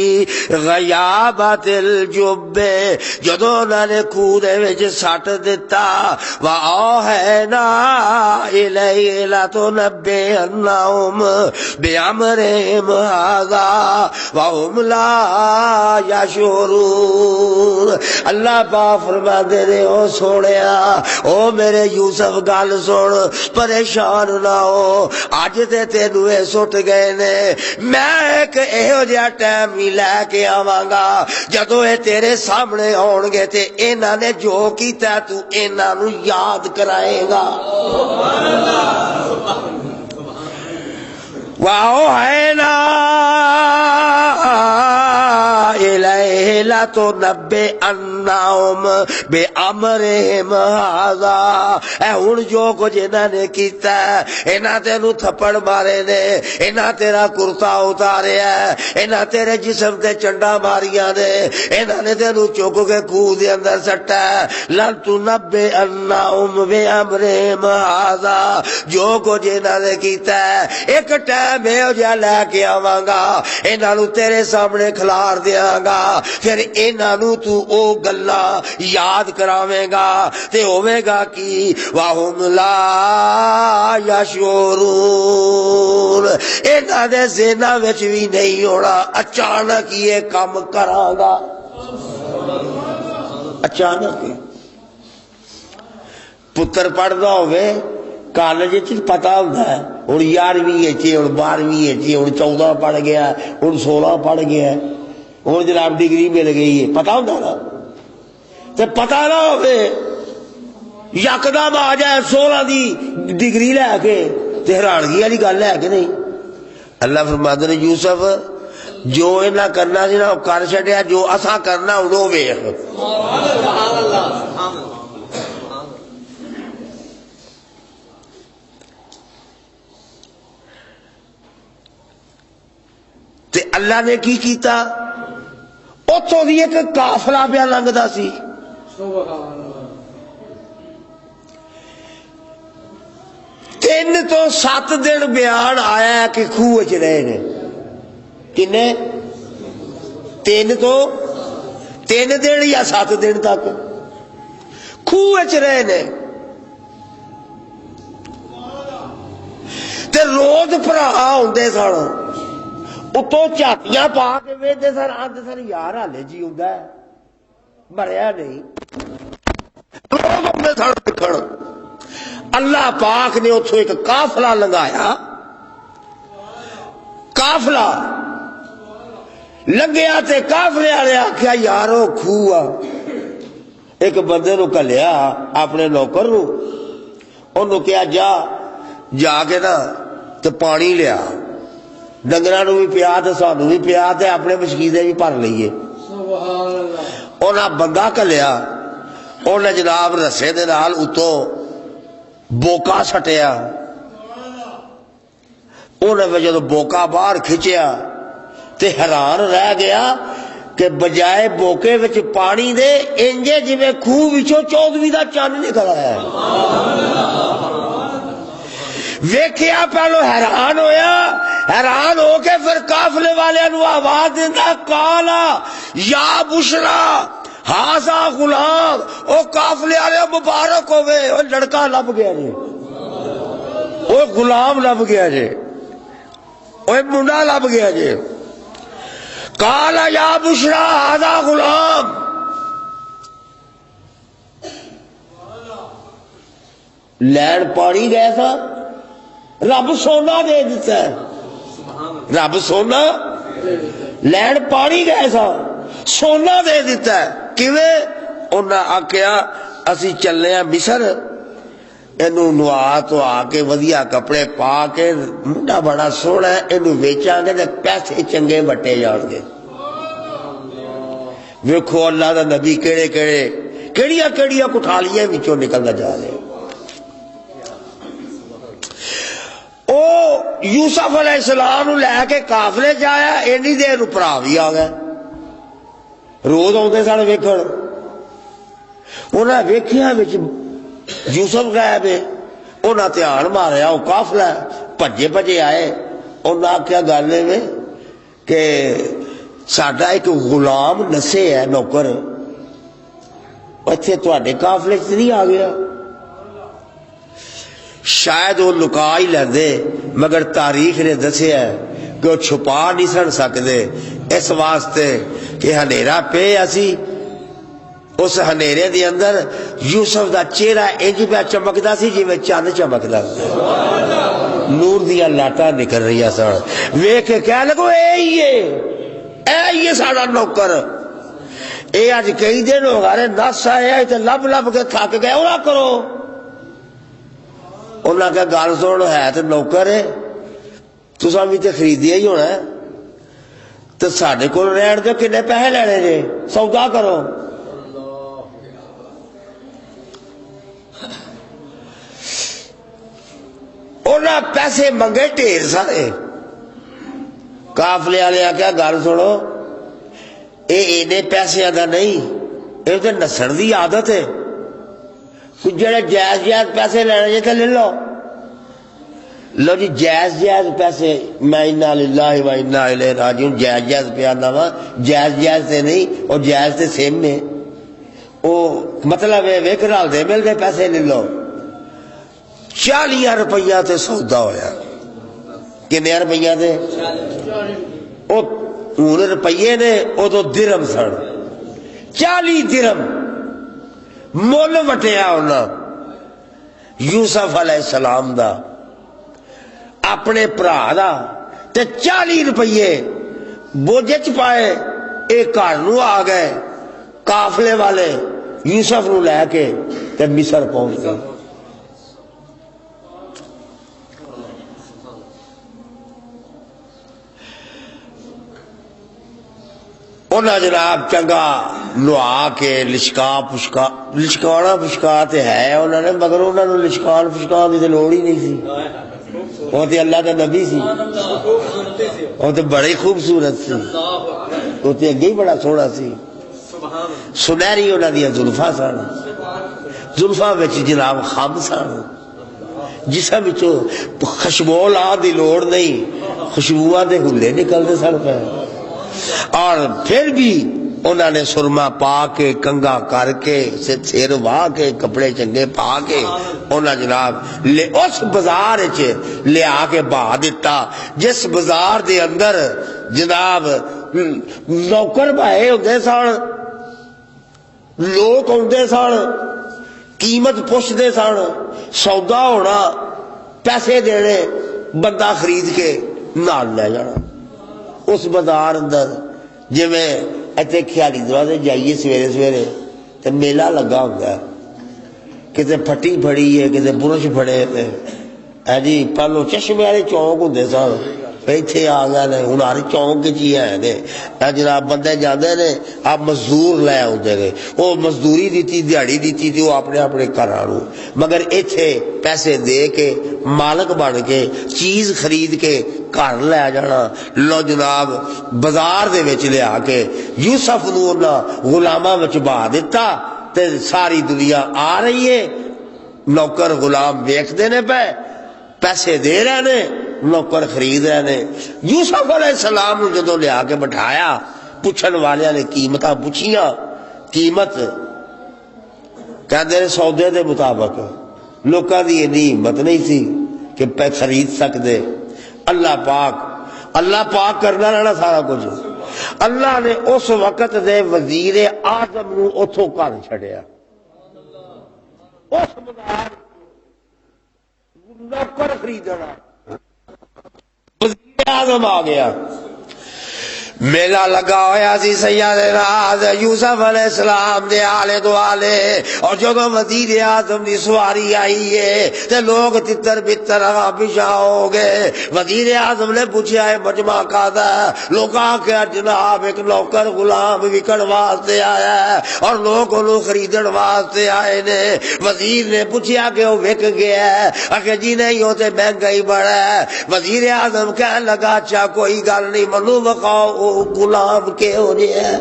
غيابة الجب، جدوں انہوں نے خوہ دے وچ سٹ دتا، واوحینا الیہ لتنبئنہم بامرہم ھذا وہم لا یشعرون۔ اللہ پاک فرماندے نے او سونیا، او میرے یوسف گل سن، پریشان نہ ہو، اج تے تینوں اے سٹ گئے نے، میں ایک ایہو جہا ٹائم ہی لے کے آواں گا جدوں اے تیرے سامنے ہون گے تے انہاں نے جو کیتا تو انہاں نو یاد کرائے گا۔ وَأَوْحَيْنَا إِلَيْهِ لَتُنَبِّئَنَّهُم بِأَمْرِهِمْ هَذَا۔ اے ہن جو کچھ انہاں نے کیتا ہے، انہاں تینوں تھپڑ مارے نے، انہاں تیرا کرتا اتاریا ہے، انہاں تیرے جسم تے چنڈا ماریاں نے، انہاں نے تینوں چک کے خوہ دے اندر سٹا ہے، لَتُنَبِّئَنَّهُم بِأَمْرِهِمْ هَذَا۔ جو کچھ انہاں نے کیتا ہے، ایک ٹائم ایہو جہا لے کے آواں گا، انہاں نوں تیرے سامنے کھلار دیاں گا، پھر انہاں نوں تو او گلاں یاد کراویں گا تے ہوے گا کی وَهُمْ لَا يَشْعُرُونَ، انہاں دے ذہناں وچ بھی نہیں ہونا اچانک یہ کام کراں گا، اچانک۔ پتر پڑھدا ہوئے کالج پتا ہوتا ہے، ہوں 11ویں ہوں 12ویں ہوں 14 پڑھ گیا، ہوں 16 پڑھ گیا، ہوں جناب ڈگری مل گئی ہے، پتا ہوتا نا، تو پتا نہ ہو یکدم آ جائے 16 دی ڈگری لے کے، تو حیرانگی والی گل ہے کہ نہیں؟ اللہ فرماتے نے یوسف جو انہاں کرنا سی نا وہ کر چھڈیا، جو اساں کرنا ہوں وہ ویکھ۔ تے اللہ نے کی کیتا، اتوں دی ایک قافلہ پیا لنگدا سی، 3 تو 7 دن بیان آیا کہ خوہ وچ رہے نے، کنے 3 دن یا 7 دن تک خوہ وچ رہے نے، تے روز بھرا ہوندے سن، اتوں جھاتیاں پا کے ویندے سن، آندے سن یار ہالے جی ہوندا ہے، مریا نہیں، روز آندے سن دیکھن۔ اللہ پاک نے اتوں ایک قافلہ لنگایا، قافلہ لنگیا تے قافلے والے آخیا یار وہ خوہ آ، ایک بندے نو کلیا اپنے نوکر نو، انہوں کیا جا کے نا تے پانی لیا، ڈنگراں نو بھی پیا تے سانوں بھی پیا تے اپنے مشکیزے بھی بھر لئیے۔ انہاں بندہ کلیا، انہیں جناب رسے دے نال اتوں بوکا سٹیا انہیں جدو بوکا باہر کھچیا تے حیران رہ گیا کہ بجائے بوکے وچ پانی دے انجے جویں خوہ وچوں 14ویں دا چاند نکل آیا ہے۔ ویکھیا پہلو حیران ہویا، حیران ہو کے پھر قافلے والے نو آواز دیندا قالا یا بشرا ہاذا غلام، او قافلے والے مبارک ہوئے، او لڑکا لب گیا جی، او غلام لب گیا جی، او منڈا لب گیا جی۔ قال یا بشرا ہذا غلام، لین پانی گئے تھا، رب سونا دے دیتا ہے، رب سونا لین پانی گئے تھا سونا دے دیتا ہے۔ کیویں؟ انہاں آکھیا اسی چلے ہیں مصر، اینو نوا تو آ کے ودیا کپڑے پا کے منڈا بڑا سونا ہے، اینو ویچاں گے تے پیسے چنگے بٹے جان گے۔ ویکھو اللہ دا نبی کیڑے کیڑے کیڑیاں کیڑیاں کٹھالیاں وچوں نکلدا جا رہے۔ او یوسف علیہ السلام لے کے قافلے جایا، اینی دیر اپرا بھی آ گئے، روز آتے سن ویکھن۔ انہاں ویکھیا وچ یوسف غائب ہے، انہاں دھیان ماریا وہ قافلہ بھجے بھجے آئے۔ انہاں آخیا گل میں کہ ساڈا ایک غلام نسے ہے نوکر، اتنے تواڈے قافلے چ نہیں آ گیا؟ شاید وہ لکا ہی لیندے، مگر تاریخ نے دسیا کہ وہ چھپا نہیں سن سکتے، اس واسطے کہ ہنیرا پہ اسی اس ہنیرے دے اندر یوسف دا چہرہ انج پہ چمکدا سی جویں چند چمکدا سی، نور دیا لاٹاں نکل رہی سن۔ ویکھ کے کہہ لگو اے ہی ساڈا نوکر، اے اج کئی دن ہو گئے نس آیا تے لب لب کے تھک گئے، انہاں کرو، انہاں کہ گل سن ہے تے نوکر ہے، تساں بھی تے خریدیا ہی ہونا ہے، تے ساڈے کول رہن دے، کنے پیسے لینے جے، سودا کرو۔ انہاں پیسے منگے ڈھیر سارے۔ قافلے والے آخیا گل سنو، اینے پیسے دا نہیں، یہ تو نسن دی عادت ہے، جڑے جائز جائز پیسے لینے جے تے لے لو۔ لو جی جائز جائز پیسے، میں انا للہ و انا الیہ راجعون، جائز جائز پہ آنا وا، جائز جائز تے نہیں، اور جائز تے سیم میں، وہ مطلب ہے ویک رال دے ملتے پیسے لے لو۔ 40 روپیہ تے سودا ہویا۔ کنے روپیہ تے؟ وہ ہن روپیے نے، وہ تو درم سن، 40 درم مول وٹیا انہاں یوسف علیہ السلام دا اپنے برا دا، تے 40 روپیے بوجھ چ پائے، ایک گھر نو آ گئے قافلے والے یوسف نو لے کے تے مصر پہنچ گئے۔ انہاں جناب چنگا نوا کے لشکانا پشکا تے ہے انہوں نے، مگر انہوں نے لشکان پشکان کی تو لوڑ ہی نہیں سی، وہ تے اللہ کا نبی سی، وہ تے بڑی خوبصورت سی، وہ تے اگے ہی بڑا سونا سی، سنہری انہاں دیا زلفاں سن، زلفاں وچ جناب خم سن، جسم وچوں خوشبو لا دی لوڑ نہیں، خوشبواں دے ہلے نکلتے سن پے۔ اور پھر بھی انہوں نے سرما پا کے کنگا کر کے سر واہ کے کپڑے چنگے پا کے انہوں جناب اس بازار لے آ کے بہا دیتا جس بازار دے اندر جناب نوکر بھائے ہوندے سن، لوگ ہوندے سن، قیمت پوچھتے سن، سودا ہونا، پیسے دینے، بندہ خرید کے نال لے جانا۔ اس بازار اندر جی میں اتنے خیالی دروازے جائیے سویرے سویرے تو میلہ لگا ہوتا ہے، کتے پھٹی پھڑی ہے، کتے برش پھڑے ہے جی، پہلو چشمے والے چونک ہوندے سن، ایتھے آ گئے نے ہن ہر چونک چ ہی ہے جناب بندے جاندے نے آپ مزدور لے آتے نے وہ مزدوری دیتی دیہڑی دیتی تھی وہ اپنے اپنے گھراں نوں مگر ایتھے پیسے دے کے مالک بن کے چیز خرید کے گھر لے جانا لو جناب بازار دے وچ لے آ کے یوسف نوں انہاں غلاماں وچ بہا دتا تے ساری دنیا آ رہی ہے نوکر غلام ویکھدے نے پے پیسے دے رہے نے نوکر خرید رہے نے یوسف علیہ السلام نوں جدوں لے آ کے بٹھایا پوچھن والیاں نے قیمتاں پوچھیاں قیمت کہندے سودے دے مطابق لوکاں دی اتنی ہمت نہیں سی کہ پہ خرید سکدے اللہ پاک کرنا رہنا سارا کچھ اللہ نے اس وقت دے وزیر اعظم نوں اتھوں گھر چھڑیا اس بازار نوکر خریدنا وزیر اعظم آ گیا میلہ لگا ہویا سی سیدنا یوسف علیہ السلام دے آلے دوالے اور جدو وزیر اعظم دی سواری آئی ہے تے لوگ تتر بتر پیچھا ہو گئے وزیر اعظم نے پوچھا ہے مجمع کہتا ہے لوگ آکے جناب ایک نوکر غلام وکڑ واسطے آیا ہے اور لوگ انہوں خریدن واسطے آئے نے وزیر نے پوچھا کہ وہ وک گیا ہے اکھے جی نہیں ہوتے مہنگائی بڑا ہے وزیر اعظم کہنے لگا اچھا کوئی گل نہیں منو بخاؤ غلام کے ہو رہے ہیں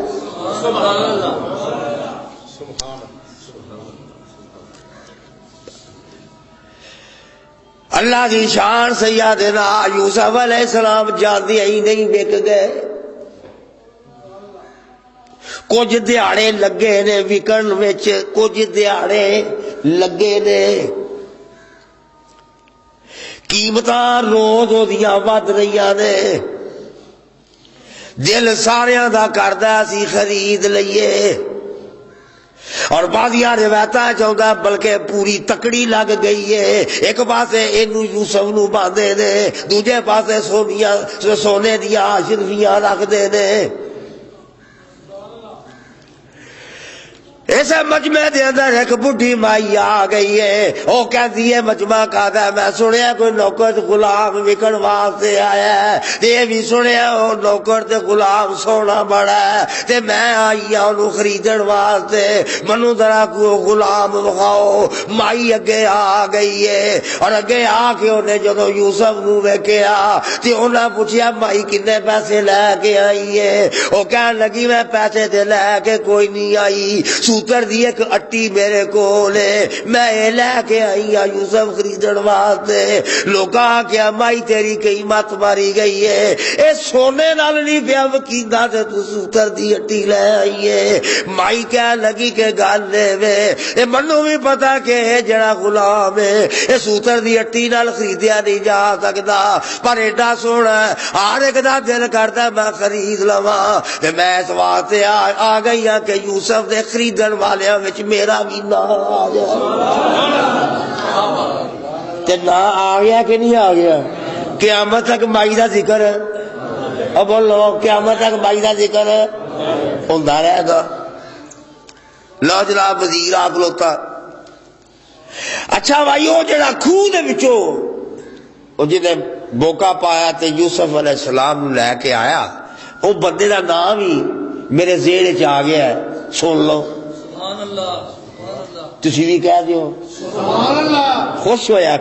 اللہ کی شان سیدنا یوسف علیہ السلام جاندے ہی نہیں وک گئے کچھ دیہاڑے لگے نے وکن وچ کچھ دیہاڑے لگے نے قیمتاں روز اودیاں ود رہیاں نے دل ساریاں دا کردا سی خرید لئیے اور بعضیاں روایتاں چاہتا بلکہ پوری تکڑی لگ گئی ہے ایک پاسے اینو یوسف نو باندھے نے دوجے پاسے سونے دیاں اشرفیاں رکھ دے نے اسے مجمع دے اندر ایک بڈھی مائی آ گئی ہے وہ کہتی ہے مجمع کہتا ہے میں سنیا کوئی نوکر غلام وکن واسطے آیا ہے تے بھی سنیا وہ نوکر تے غلام سونا بڑا ہے تے میں آئی ہوں انہوں خریدن واسطے منو ذرا کو غلام بخاؤ مائی اگے آ گئی ہے اور اگے آ کے انہیں جدو یوسف نو ویکھیا تے انہاں پوچھیا مائی کنے پیسے لے کے آئی ہے وہ کہن لگی میں پیسے تے لے کے کوئی نہیں آئی سوتر دی ایک اٹی میرے کولے میں لے کے آئی ہوں یوسف خریدن واسطے لوکاں کیا مائی تیری قیمت ماری گئی ہے اے سونے نال نہیں پیا وکیندا تے تو سوتر دی اٹی لے آئی ہے مائی کہہ لگی کہ گل وے اے منو بھی پتا کہ اے جڑا غلام ہے اے سوتر دی اٹی نال خریدیا نہیں جا سکدا پر ایڈا سونا ہر ایک دا دل کردا میں خرید لواں تے میں اس واسطے آ گئی ہاں کہ یوسف دے خریدن والیاں وچ میرا بھی نام آ گیا تے نہ آ گیا کہ نہیں آ گیا قیامت تک مائی دا ذکر اب بولو قیامت تک مائی دا ذکر ہوندا رہے گا لو جناب وزیر آ کھلوتا اچھا بھائی وہ جڑا کھوہ دے وچوں وہ جنے بوکا پایا تے یوسف علیہ السلام لے کے آیا وہ بندے دا نام ہی میرے ذہن وچ آ گیا ہے سن لو تسی بھی کہہ دیو خوش ہویا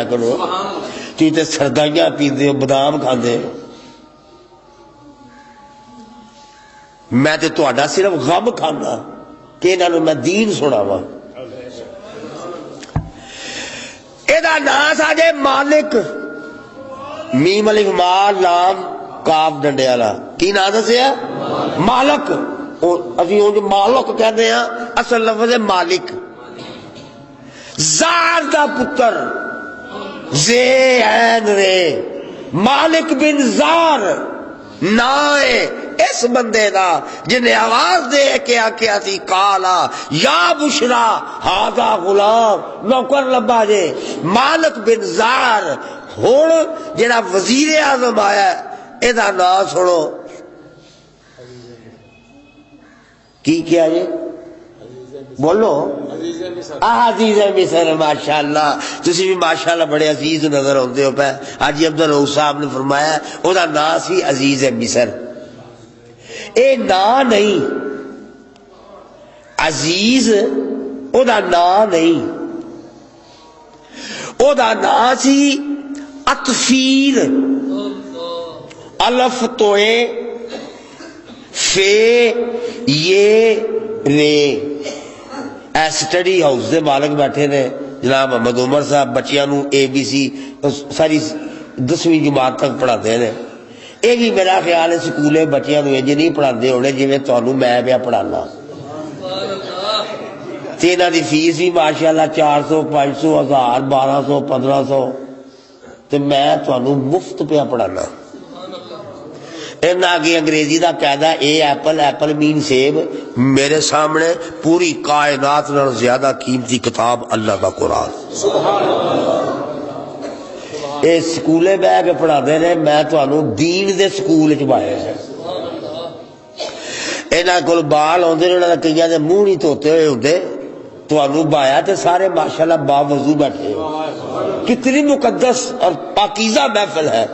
کرو تھی تے سردائیاں پیندے ہو بادام کھاندے میں تے تہاڈا صرف غم کھانا کہ انہاں نوں میں دین سناواں ایدا نام ساجے مالک میم الف مال لام کاف ڈنڈے والا کی نام دسیا مالک ابھی وہ جو مالک کہتے ہیں اصل لفظ ہے مالک زار دا پتر زے عین رے مالک بن زار نائے اس بندے دا جنہیں آواز دے کے آکیا تھی کالا یا بشرا ہاذا غلام نوکر لبا جے مالک بن زار ہون جنہ وزیر اعظم آیا اے دا نام سنو کی کیا یہ بولو عزیز مصر ماشاءاللہ تسی بھی ماشاءاللہ بڑے عزیز نظر آتے ہو پہ حاجی عبدالرؤف صاحب نے فرمایا او دا نام سی عزیز مصر اے نا نہیں عزیز او دا نا نہیں او دا نا سی اطفیل الف توئے فے یہ رے اے سٹڈی ہاؤس دے مالک بیٹھے نے جناب محمد عمر صاحب بچیاں نو اے بی سی ساری 10ویں جماعت تک پڑھا دے نے یہ بھی میرا خیال ہے سکولے بچیاں نو انج نہیں پڑھا دے ہونے جویں تانوں میں پیا پڑھانا تے انہاں دی فیس بھی ماشاءاللہ 400 500 1000 1200 1500 تے میں تانوں مفت پیا پڑھانا آگے انگریزی دا قاعدہ اے ایپل ایپل مین سیب میرے سامنے پوری کائنات نال زیادہ قیمتی کتاب اللہ دا قرآن اے سکولے بہ کے پڑھا دے نے میں تانوں دین دے سکول چ پایا ہے انہاں کول بال آندے نے انہاں دے کئیاں دے منہ نہیں دھوتے ہوئے ہوندے تانوں بایا تے سارے ماشاءاللہ با وضو بیٹھے ہو کتنی مقدس اور پاکیزہ محفل ہے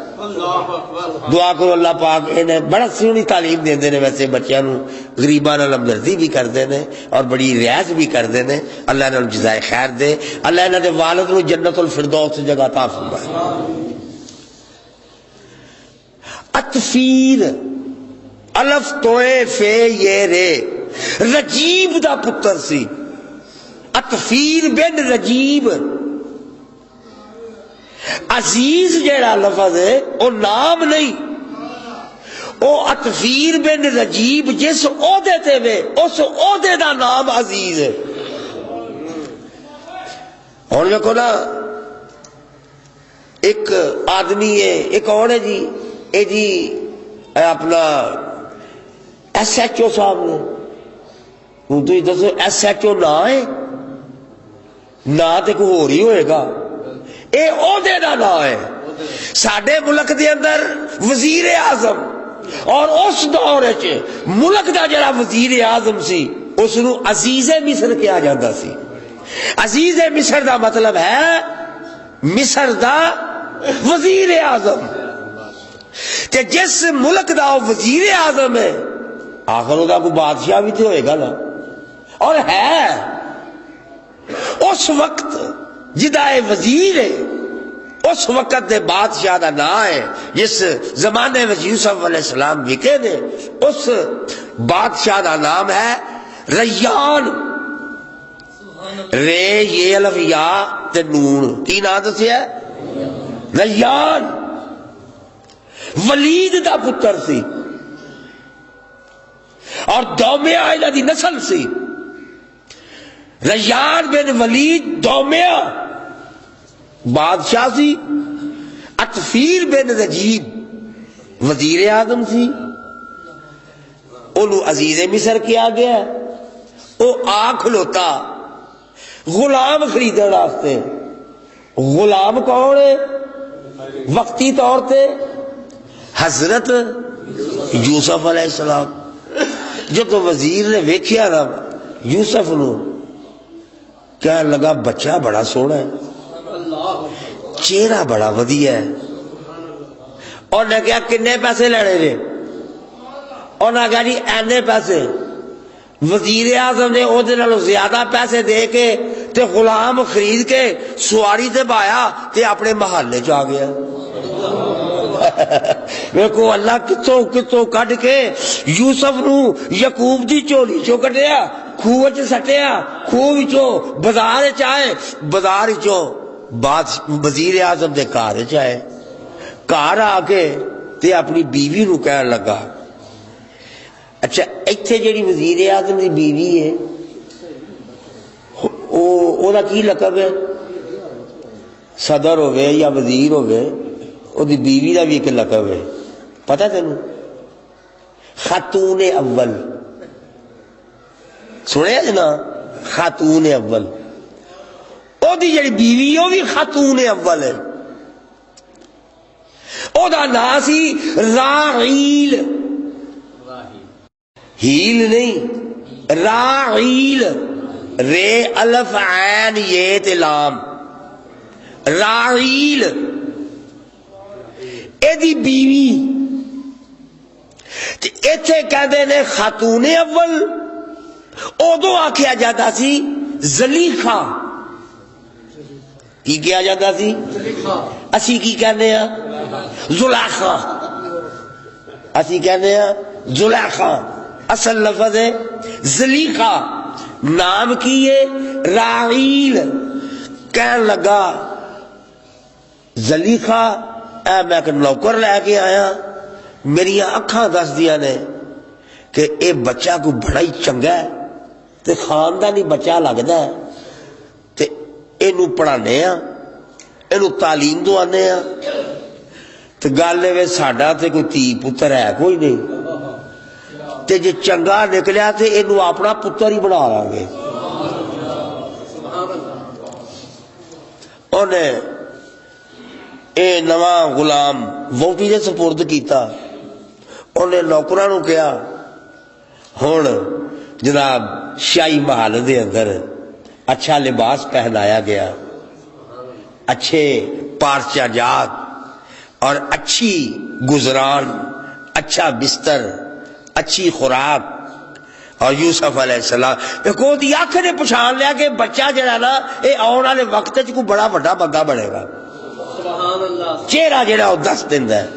دعا کرو اللہ پاک انہیں بڑا سونی تعلیم دیندے نے ویسے بچیاں نو غریباں نال ہمدردی بھی کردے نے اور بڑی رعایت بھی کردے نے اللہ انہاں نوں جزائے خیر دے اللہ انہاں دے والد نو جنت الفردوس جگہ عطا فرمائے اطفیل الف توئے فے یہ رے رجیب دا پتر سی اطفیل بن رجیب عزیز جیڑا لفظ ہے او نام نہیں او اطفیل بن رجیب جس عہدے تے وے اس عہدے دا نام عزیز ہے اور دیکھو نا ایک آدمی ہے ایک اور ہے جی اے جی اپنا ایس ایچ او صاحب نے ہوں تو دسو ایس ایچ او نہ ہے نہ تے کوئی ہو رہی ہوئے گا اے عہدے دا نام ہے ساڈے ملک دے اندر وزیر اعظم اور اس دور وچ ملک دا جڑا وزیر اعظم سی اس نو عزیز مصر کہا جاتا سی عزیز مصر دا مطلب ہے مصر دا وزیر اعظم تے جس ملک دا وزیر اعظم ہے آخر دا کوئی بادشاہ بھی تو ہوئے گا نا اور ہے اس وقت جدا وزیر ہے اس وقت دے بادشاہ دا نام ہے جس زمانے میں یوسف علیہ السلام وکے نے اس بادشاہ دا نام ہے ریان رے یہ الف یا تے نون کی نام دسیا ریان ولید دا پتر سی اور دومیہ انہاں دی نسل سی ریان بن ولید دومیہ بادشاہ سی اطفیل بن رجیب وزیر اعظم سی انہوں عزیز مصر کیا گیا وہ آ کھلوتا غلام خریدنے واسطے غلام کون ہے وقتی طور تے حضرت یوسف علیہ السلام جب تو وزیر نے ویکھیا نا یوسف نو کہنے لگا بچہ بڑا سونا ہے چہرہ بڑا ودیا ہے اور نے کہا کنے پیسے لینے نے اور نے کہا جی اینے پیسے وزیر اعظم نے او دے نالوں زیادہ پیسے دے کے تے غلام خرید کے سواری تے بایا تے اپنے محلے چ آ گیا ویکھو اللہ کتوں کتوں کڈ کے یوسف نو یعقوب دی چولی چوں کڈیا خوہ وچ سٹیا خوہ وچوں بازار وچ آئے بازار وچوں وزیر اعظم دے گھر وچ آئے گھر آ کے تے اپنی بیوی نو کہن لگا اچھا ایتھے جیڑی وزیر اعظم دی بیوی ہے او دا کی لقب ہے صدر ہوگئے یا وزیر ہوگئے او دی بیوی دا بھی ایک لقب ہے پتہ تینوں خاتون اول سنیا جنا خاتون اول او دی جڑی بیوی او بھی خاتون اول ہے او دا نام سی راحیل ہیل نہیں راحیل رے الف عین یہ تے لام راحیل ایدی بیوی ایتھے کہندے نے خاتون اول ادو آخیا جاتا سی زلیخا کی کیا جاتا سی اسی کی کہنے ہیں زلیخا اسی کہنے ہیں زلیخا اصل لفظ ہے زلیخا نام کی ہے راحیل کہن لگا زلیخا اے میں ایک نوکر لے کے آیا میری اکھاں دس دیا نے کہ اے بچہ کو بڑا ہی چنگا ہے تے خاندانی بچہ لگتا ہے تے اینو پڑھانے ہاں اینو تعلیم دوانے ہاں تے گل ہے ساڈا تے کوئی تھی پتر ہے کوئی نہیں تے جے چنگا نکلیا تے اینو اپنا پتر ہی بنا لیں گے انہیں اے نواں غلام ووٹی نے سپرد کیتا انہیں نوکراں نو کہا ہن جناب شاہی محل دے اندر اچھا لباس پہنایا گیا اچھے پارچہ جات اور اچھی گزران اچھا بستر اچھی خوراک اور یوسف علیہ السلام ایک دی آنکھ نے پچھان لیا کہ بچہ جڑا نا اے آن والے وقت کو بڑا بڑا بندہ بنے گا چہرہ جڑا وہ دس دیندا ہے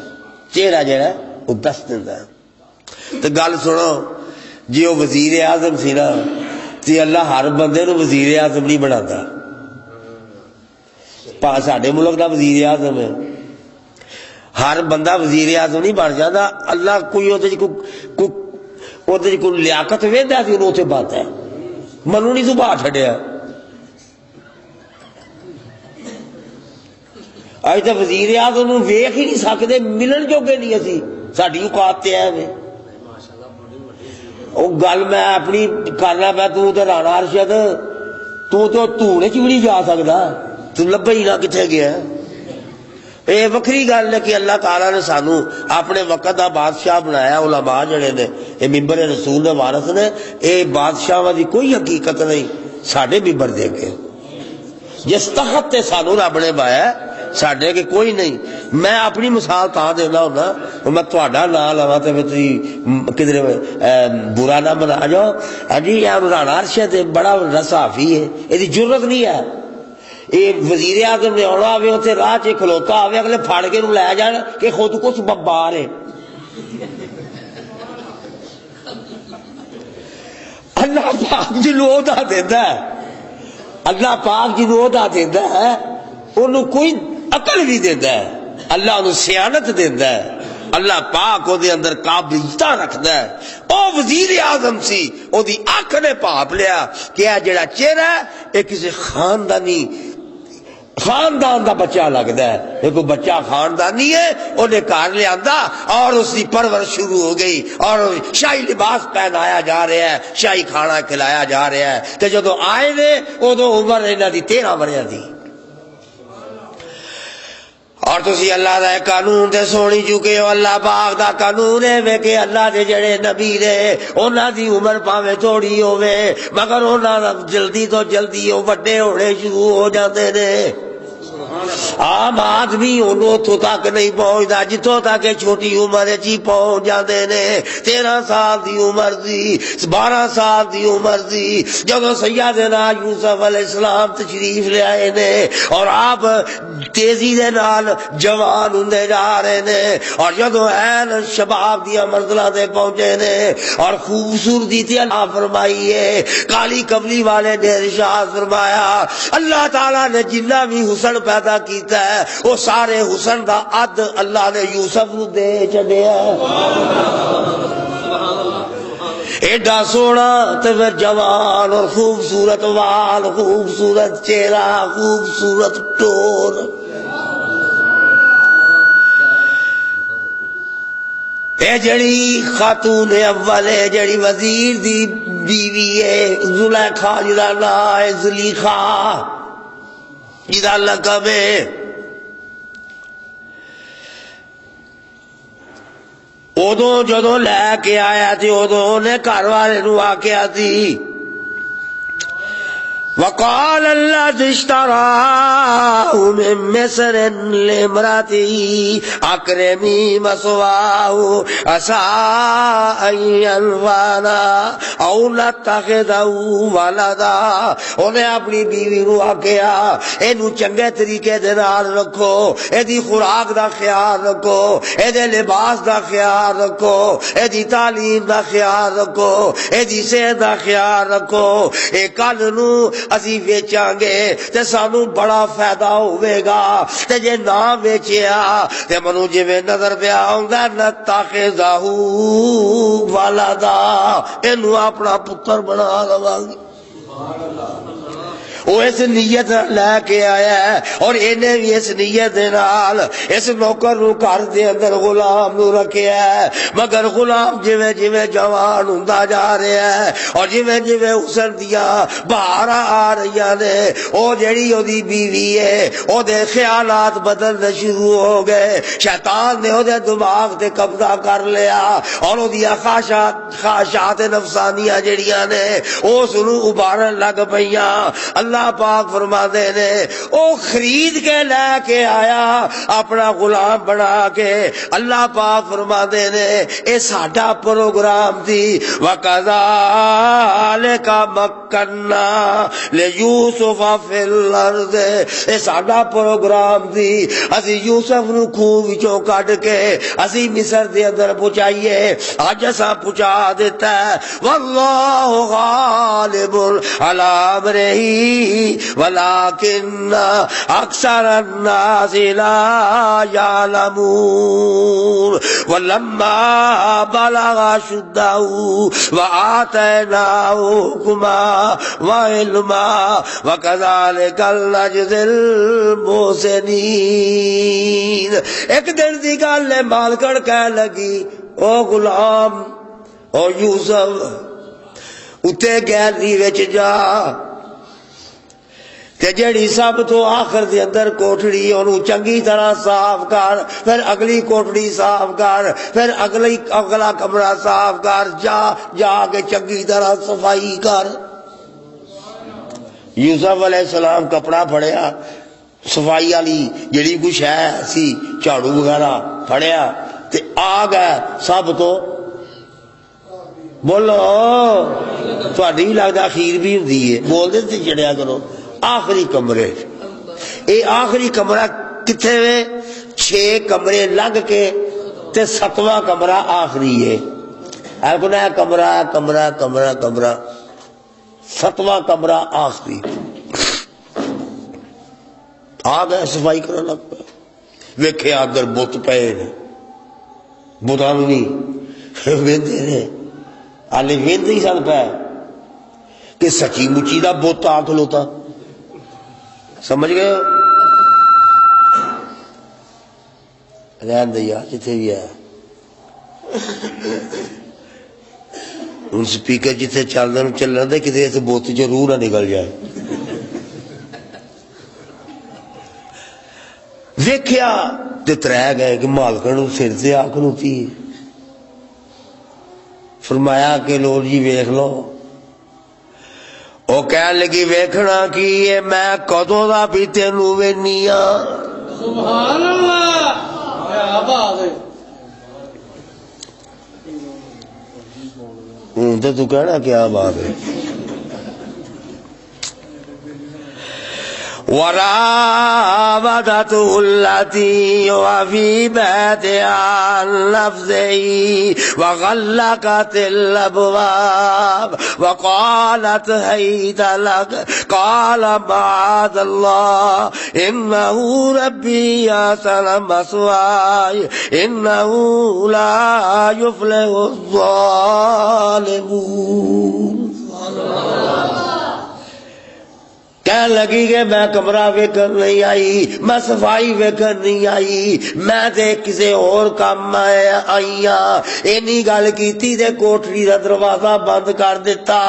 چہرہ جڑا وہ دس دیندا ہے تو گل سنو جی وہ وزیر اعظم سی نا تے اللہ ہر بندے نو وزیر اعظم نہیں بناتا ساڈے ملک دا وزیر اعظم ہے ہر بندہ وزیر اعظم نہیں بن جاتا اللہ کوئی کوئی لیاقت ویندا سی اوتھے بات ہے منو نہیں سبھا چھڈیا اج تو وزیر اعظم ویکھ ہی نہیں سکتے ملن جوگے نہیں اسی ساڈی اوقات تے ہے وہ گل میں اپنی کرنا پیا تو رانا ارشد تو دھونے چ بھی نہیں جا سکتا تو لبے ہی نہ کتنے گیا یہ وکری گل ہے کہ اللہ تعالیٰ نے سانو اپنے وقت کا بادشاہ بنایا علماء جڑے نے یہ ممبر رسول نے وارث نے یہ بادشاہ کی کوئی حقیقت نہیں ساڈے ممبر دے کے جس تخت تے سانو رب نے بایا ساڈے کے کوئی نہیں میں اپنی مثال تا دینا ہونا میں تہاڈا نام لواں تے تسی کدھر برا نہ بنا جاؤ جی رانا ارشد بڑا صحافی ہے یہ جرت نہیں ہے یہ وزیر اعظم نے آنا آئے اتنے راہ چ کھلوتا آئے اگلے پھڑ کے لے جان کہ خود کچھ ببار ہے اللہ پاک جنوں عہدہ دیندا ہے اللہ پاک جنوں عہدہ دیندا ہے انہوں کوئی عقل بھی دیندا ہے اللہ انہوں سیانت دیندا ہے اللہ پاک او دے اندر قابلیت رکھدا ہے او وزیر اعظم سی او دی اکھ نے پاپ لیا کہ اے جڑا چہرہ ہے اے کسی خاندانی خاندان دا بچہ لگتا ہے ایک بچہ خاندانی ہے انہیں گھر لے آندا اور اس کی پرورش شروع ہو گئی اور شاہی لباس پہنایا جا رہا ہے شاہی کھانا کھلایا جا رہا ہے کہ جدو آئے نے ادو عمر انہاں دی 13 ورے دی اور تسی اللہ دا قانون تے سونی چکے ہو اللہ پاک دا قانون ہے کہ اللہ دے جڑے نبی نے انہاں دی عمر پاویں تھوڑی ہوے مگر انہاں دا جلدی تو جلدی او وڈے ہونے شروع ہو جاندے نے عام آدمی انہوں تو تک نہیں پہنچتا جتوں تک چھوٹی عمر چی پہنچ جاندے نے 13 سال دی عمر دی 12 سال دی عمر دی جدو سیدنا یوسف علیہ السلام تشریف لے آئے نے اور آپ تیزی دے نال جوان ہوندے جا رہے نے اور جدو این شباب دیا منزلہ دے پہنچے نے اور خوبصورتی تے اللہ فرمائی ہے کالی کملی والے نے ارشاد فرمایا اللہ تعالیٰ نے جنہ بھی حسن پیدا کیتا ہے وہ سارے حسن دا عد اللہ نے یوسف نو دے چھڈیا ایڈا سونا تے پھر جوان اور خوبصورت وال خوبصورت چہرہ خوبصورت ٹور اے جڑی خاتون اول ہے جڑی وزیر دی بیوی ہے زلیخا جدا نام ہے زلیخا جدا لقب ہے ادو جدو لے کے آیا تھی ادو نے گھر والے نو آخیا تھی وقال الذي اشتراه من مصر لامرأته اكرمي مثواه عسى ان ينفعنا او نتخذه ولدا. انہیں اپنی بیوی نو آکھیا اینو چنگے طریقے دے نال رکھو، ایدی خوراک دا خیال رکھو، ایدے لباس دا خیال رکھو، ایدی تعلیم دا خیال رکھو، ایدی صحت دا خیال رکھو، اے کل نو اسی ویچاں گے تے سانو بڑا فائدہ ہوئے گا، تے جے نہ ویچیا تے منو جویں نظر پیا ہوندا نتخذہ ولدا، اینو اپنا پتر بنا لواں گے۔ وہ اس نیت لے کے آیا ہے اور انہیں بھی اس نیت دے نال اس نوکر نو گھر دے اندر غلام نو رکھیا ہے، مگر غلام جویں جویں جوان ہوندا جا رہا ہے اور جویں جویں حسن دیا بہاراں آ رہی نے، او جڑی او دی بیوی ہے او دے خیالات بدلنے شروع ہو گئے، شیطان نے او دے دماغ تے قبضہ کر لیا اور او دی خواہشات نفسانیہ جڑیاں نے اس نو ابارن لگ پیاں۔ اللہ پاک فرما دے نے او خرید کے لے کے آیا اپنا غلام بنا کے، اللہ پاک فرما دے نے اے ساڈا پروگرام تھی۔ وَكَذَلِكَ مَكَّنَّا لِيُوسُفَ فِي الْأَرْضِ، اے ساڈا پروگرام تھی، اسی یوسف نو خوہ وچوں کڈ کے اسی مصر دے اندر پہنچائیے، اج اساں پہنچا دیتا ہے۔ وَاللَّهُ غَالِبٌ عَلَىٰ أَمْرِهِ وَلَٰكِنَّ أَكْثَرَ النَّاسِ لَا يَعْلَمُونَ۔ وَلَمَّا بَلَغَ أَشُدَّهُ وَآتَيْنَاهُ حُكْمًا وَعِلْمًا وَكَذَٰلِكَ نَجْزِي الْمُحْسِنِينَ۔ ایک دن دی گل ہے، مالکڑ کہہ لگی او غلام او یوسف اتے گیلری وچ جا تے جڑی سب تو آخر دے اندر کوٹڑی انہوں چنگی طرح صاف کر، پھر اگلی کوٹڑی صاف کر، پھر اگلا کمرہ صاف کر، جا کے چنگی طرح صفائی کر۔ یوسف علیہ السلام کپڑا پھڑیا، صفائی والی جڑی کچھ ہے سی جھاڑو وغیرہ پھڑیا تے آ گئے سب تو بولو تہاڈی بھی لگدا اخیر بھی ہوندی ہے، بول دے تے چڑھیا کرو۔ آخری کمرے، اے آخری کمرہ کتنے وے 6 کمرے لنگ کے تے 7واں کمرہ آخری ہے، کمرہ کمرہ کمرہ کمرہ 7واں کمرہ آخری۔ آ گئے صفائی کرنے لگ پہ، ویکھے اندر بت پے نے، بتاں بھی ویندے نے، ہالے ویندے ہی سن پے کہ سچی مچی دا بت آ کھلوتا، سمجھ گئے ہو؟ رہن دیا جتھے بھی ہے ہوں سپیکر جتھے چلن دے کتنے اس بوت چ روح نہ نکل جائے۔ ویکھیا تے ترے گئے کہ مالکن سر سے آ کھلوتی ہے، فرمایا کہ لو جی ویکھ لو۔ وہ کہنے لگی ویکھنا کی ہے، میں کدوں دا بھی تینوں وینی ہاں۔ سبحان اللہ، کیا بات ہے۔ تو کہنا کیا بات ہے۔ وراودته التي هو في بيتها عن نفسه وغلقت الابواب وقالت هيت لك قال معاذ الله انه ربي احسن مثواي انه لا يفلح الظالمون۔ کہنے لگی کہ میں کمرہ ویکھن نہیں آئی، میں صفائی ویکھن نہیں آئی، میں تے کسے اور کام آئی ہاں۔ اینی گل کیتی تے کوٹری دا دروازہ بند کر دیتا۔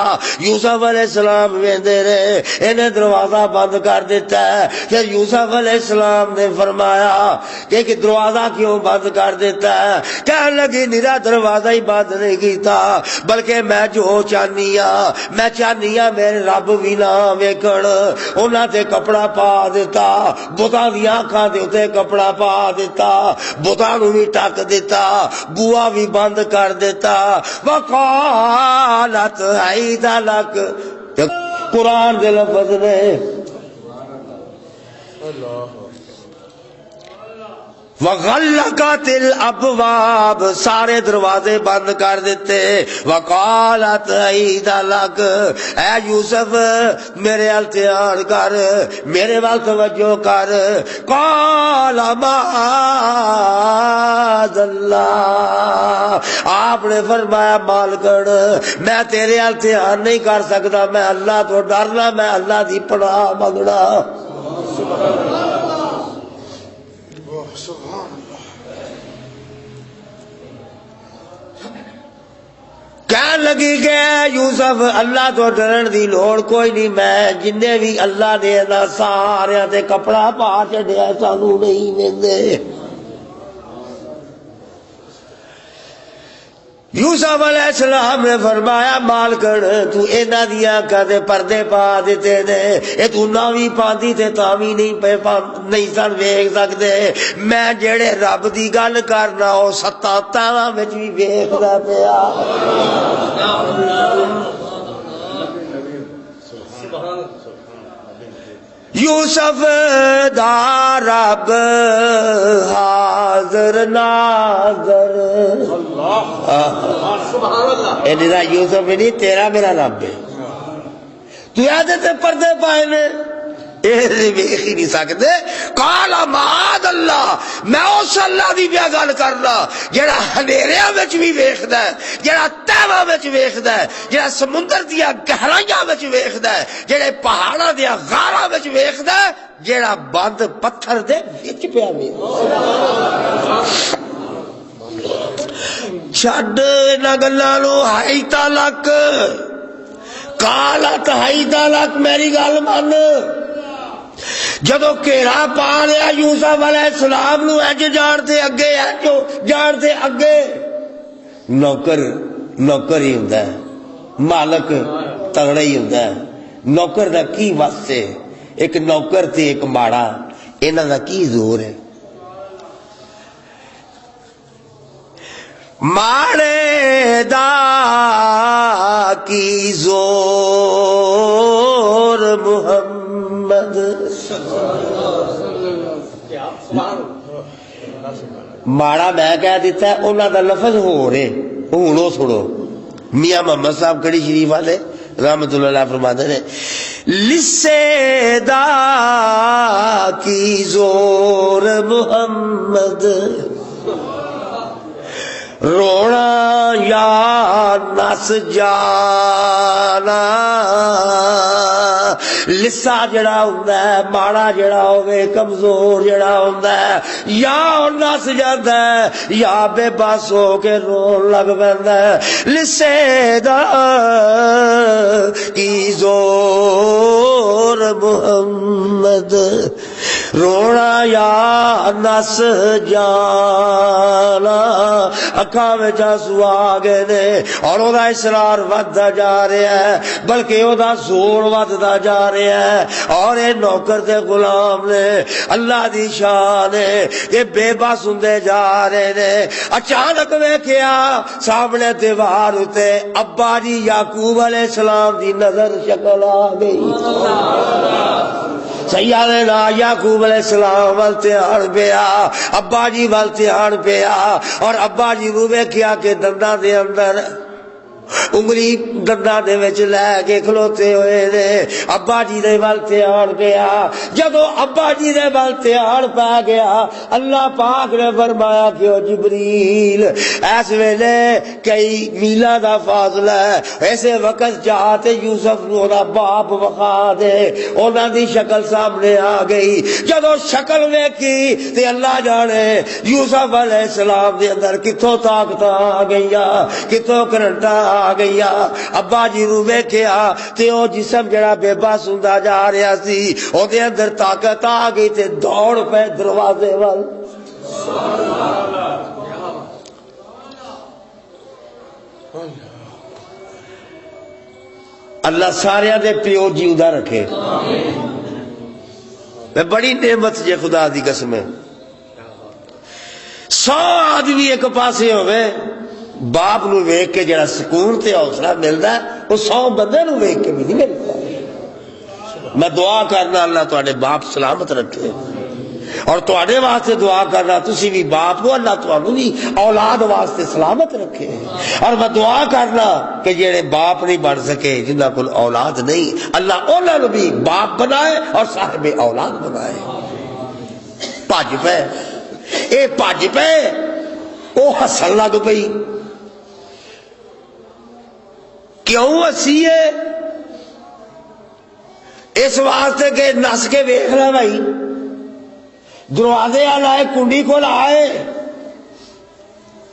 یوسف علیہ السلام ویندے رہے، انہیں دروازہ بند کر دیتا ہے۔ پھر یوسف علیہ السلام نے فرمایا کہ دروازہ کیوں بند کر دیتا ہے؟ کہنے لگی میرا دروازہ ہی بند نہیں کیتا، بلکہ میں جو چاہنی ہاں، میں چاہنی ہاں میرے رب بھی نہ ویکھن، انہاں تے کپڑا پا دیتا، بتاں دی آنکھاں دے اوتے کپڑا پا دیتا، بتاں نوں بھی ٹک دیتا، بوا بھی بند کر دیتا۔ وقالت حیت لک، قرآن دے لفظ نے وغلقت الابواب، سارے دروازے بند کر دیتے۔ وقالت حیت لک، اے یوسف میرے التیان کر، میرے وال توجہ کر۔ قال معاذ اللہ، آپ نے فرمایا مالکن میں تیرے التیان نہیں کر سکتا، میں اللہ تو ڈرنا، میں اللہ دی پناہ منگنا۔ کہنے لگی کہ یوسف اللہ تو ڈرن دی لوڑ کوئی نہیں، میں جننے بھی اللہ نے سارے تے کپڑا پا چڑیا سانو نہیں ویندے۔ یوسف علیہ السلام نے فرمایا مالکن تو اینا دیا کدے پردے پا دیتے نے، اے تو ناوی پاندی تے تاوی نہیں سن ویکھ سکدے، میں جڑے رب دی گل کرنا او ستاں تاواں وچ وی ویکھدا پیا۔ یوسف دا رب حاضر ناظر، اے میرا یوسف نہیں تیرا میرا رب ہے۔ تو آدھے تے پردے پائے نے ویکھ ہی نہیں سکتے۔ قال معاذ اللہ، میں اس اللہ دی بیا گل کرنا جڑا ہنیریاں وچ بھی ویکھدا ہے، جڑا تہواں وچ ویکھدا ہے، جڑا سمندر دیا گہرائیاں وچ ویکھدا ہے، جڑے پہاڑاں دیا غاراں وچ ویکھدا ہے، جڑا بند پتھر دے وچ پیا ویکھدا۔ چھڈ انہاں گلاں نوں، حیت لک، قالت حیت لک، میری گل من۔ جدو گھیرا پا لیا یوسف علیہ السلام نو، انج جانتے اگے، انج جانتے اگے۔ نوکر ہی ہوندا ہے، مالک تگڑا ہی ہوندا ہے۔ نوکر دا کی واسطے، ایک نوکر تے ایک ماڑا، انہاں دا کی زور ہے؟ ماڑے دا کی زور محمد، ماڑا میں کہہ دیتا ہے، انہاں دا لفظ ہو رہے ہونو سنو۔ میاں محمد صاحب کڑی شریف والے رحمت اللہ علیہ فرماتے ہیں لسے دا کی زور محمد، رونا یا نس جانا۔ لسا جڑا ہوندا ہے، ماڑا جڑا ہوے، کمزور جڑا ہوندا ہے، یا نس جاندا ہے یا بے بس ہو کے رون لگ پیندا ہے۔ لسے دا کی زور محمد، رونا یا نس جانا۔ اکھاں وچ آنسو آ گئے نے اور او دا اصرار وددا جا رہا ہے، بلکہ او دا زور وددا جا رہا ہے۔ اور اے نوکر تے غلام نے اللہ دی شان ہے، یہ بے بس ہوندے جا رہے نے۔ اچانک ویکھیا سامنے دیوار اتے ابا جی یعقوب علیہ السلام دی نظر شکل آ گئی۔ سیدنا یعقوب علیہ السلام وال دھیان پیا، ابا جی وال دھیان پیا، اور ابا جی نو ویکھیا کہ دنداں دے اندر انگلی دنداں دے وچ لے کے کھلوتے ہوئے نے ابا جی دے ول دھیان گیا جدو ابا جی دے ول دھیان پا گیا اللہ پاک نے فرمایا کہ او جبریل اس ویلے کئی میلاں دا فاصلہ ہے ایسے وقت چاہتے یوسف نو دا باپ وکھا دے انہاں دی شکل سامنے آ گئی جدو شکل ویکھی تے اللہ جانے یوسف علیہ السلام دے اندر کتھوں طاقت آ گئیاں کتھوں کرنٹا آ گئیاں ابا جی نو ویکھیا تے او جسم جڑا بے بس ہوندا جا رہا سی او دے اندر طاقت آ گئی تے دوڑ پے دروازے ول اللہ سارے دے پیو جیودا رکھے میں بڑی نعمت جے خدا دی قسم ہے 100 آدمی ایک پاسے ہوئے باپ نو ویکھ کے جڑا سکون تے حوصلہ ملدا ہے وہ 100 بندے نو ویکھ کے بھی نہیں ملتا میں دعا کرنا اللہ تواڈے باپ سلامت رکھے اور تواڈے واسطے دعا کرنا تسی بھی باپ ہو اللہ تانوں بھی اولاد واسطے سلامت رکھے اور میں دعا کرنا کہ جڑے باپ نہیں بن سکے جنہاں کول اولاد نہیں اللہ انہاں نوں بھی باپ بنائے اور صاحب اولاد بنائے بھج پے اے بھج پے او ہسن لگ پئی کیوں ہسی ہے اس واسطے کہ نس کے ویکھ لے بھائی دروازے آئے کنڈی کو آئے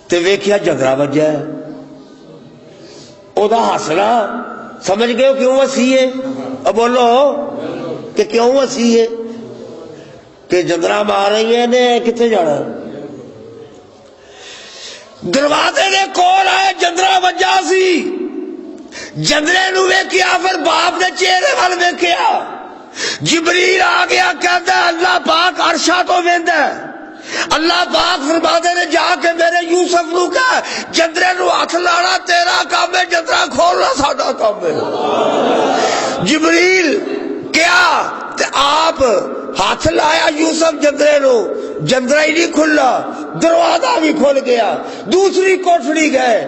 تے ویکھیا جدرا وجہ ہے او دا ہسنا سمجھ گئے کیوں ہسی ہے اب بولو کہ کیوں ہسی ہے کہ جدرا مار رہی ہے نے کتنے جانا دروازے نے کول آئے جدرا وجہ سی جندرے نو ویکھیا پھر باپ نے چہرے وال ویکھیا جبریل آ گیا کہتا ہے اللہ پاک عرشاں تو ویندا ہے اللہ پاک فرماتے نے جا کے میرے یوسف نو کہا جندرے نو ہاتھ لانا تیرا کام ہے جندرا کھولنا ساڈا کام ہے جبریل کیا تے آپ ہاتھ لایا یوسف جندرے نو جندرا ہی نہیں کھلا دروازہ بھی کھل گیا دوسری کوٹھڑی گئے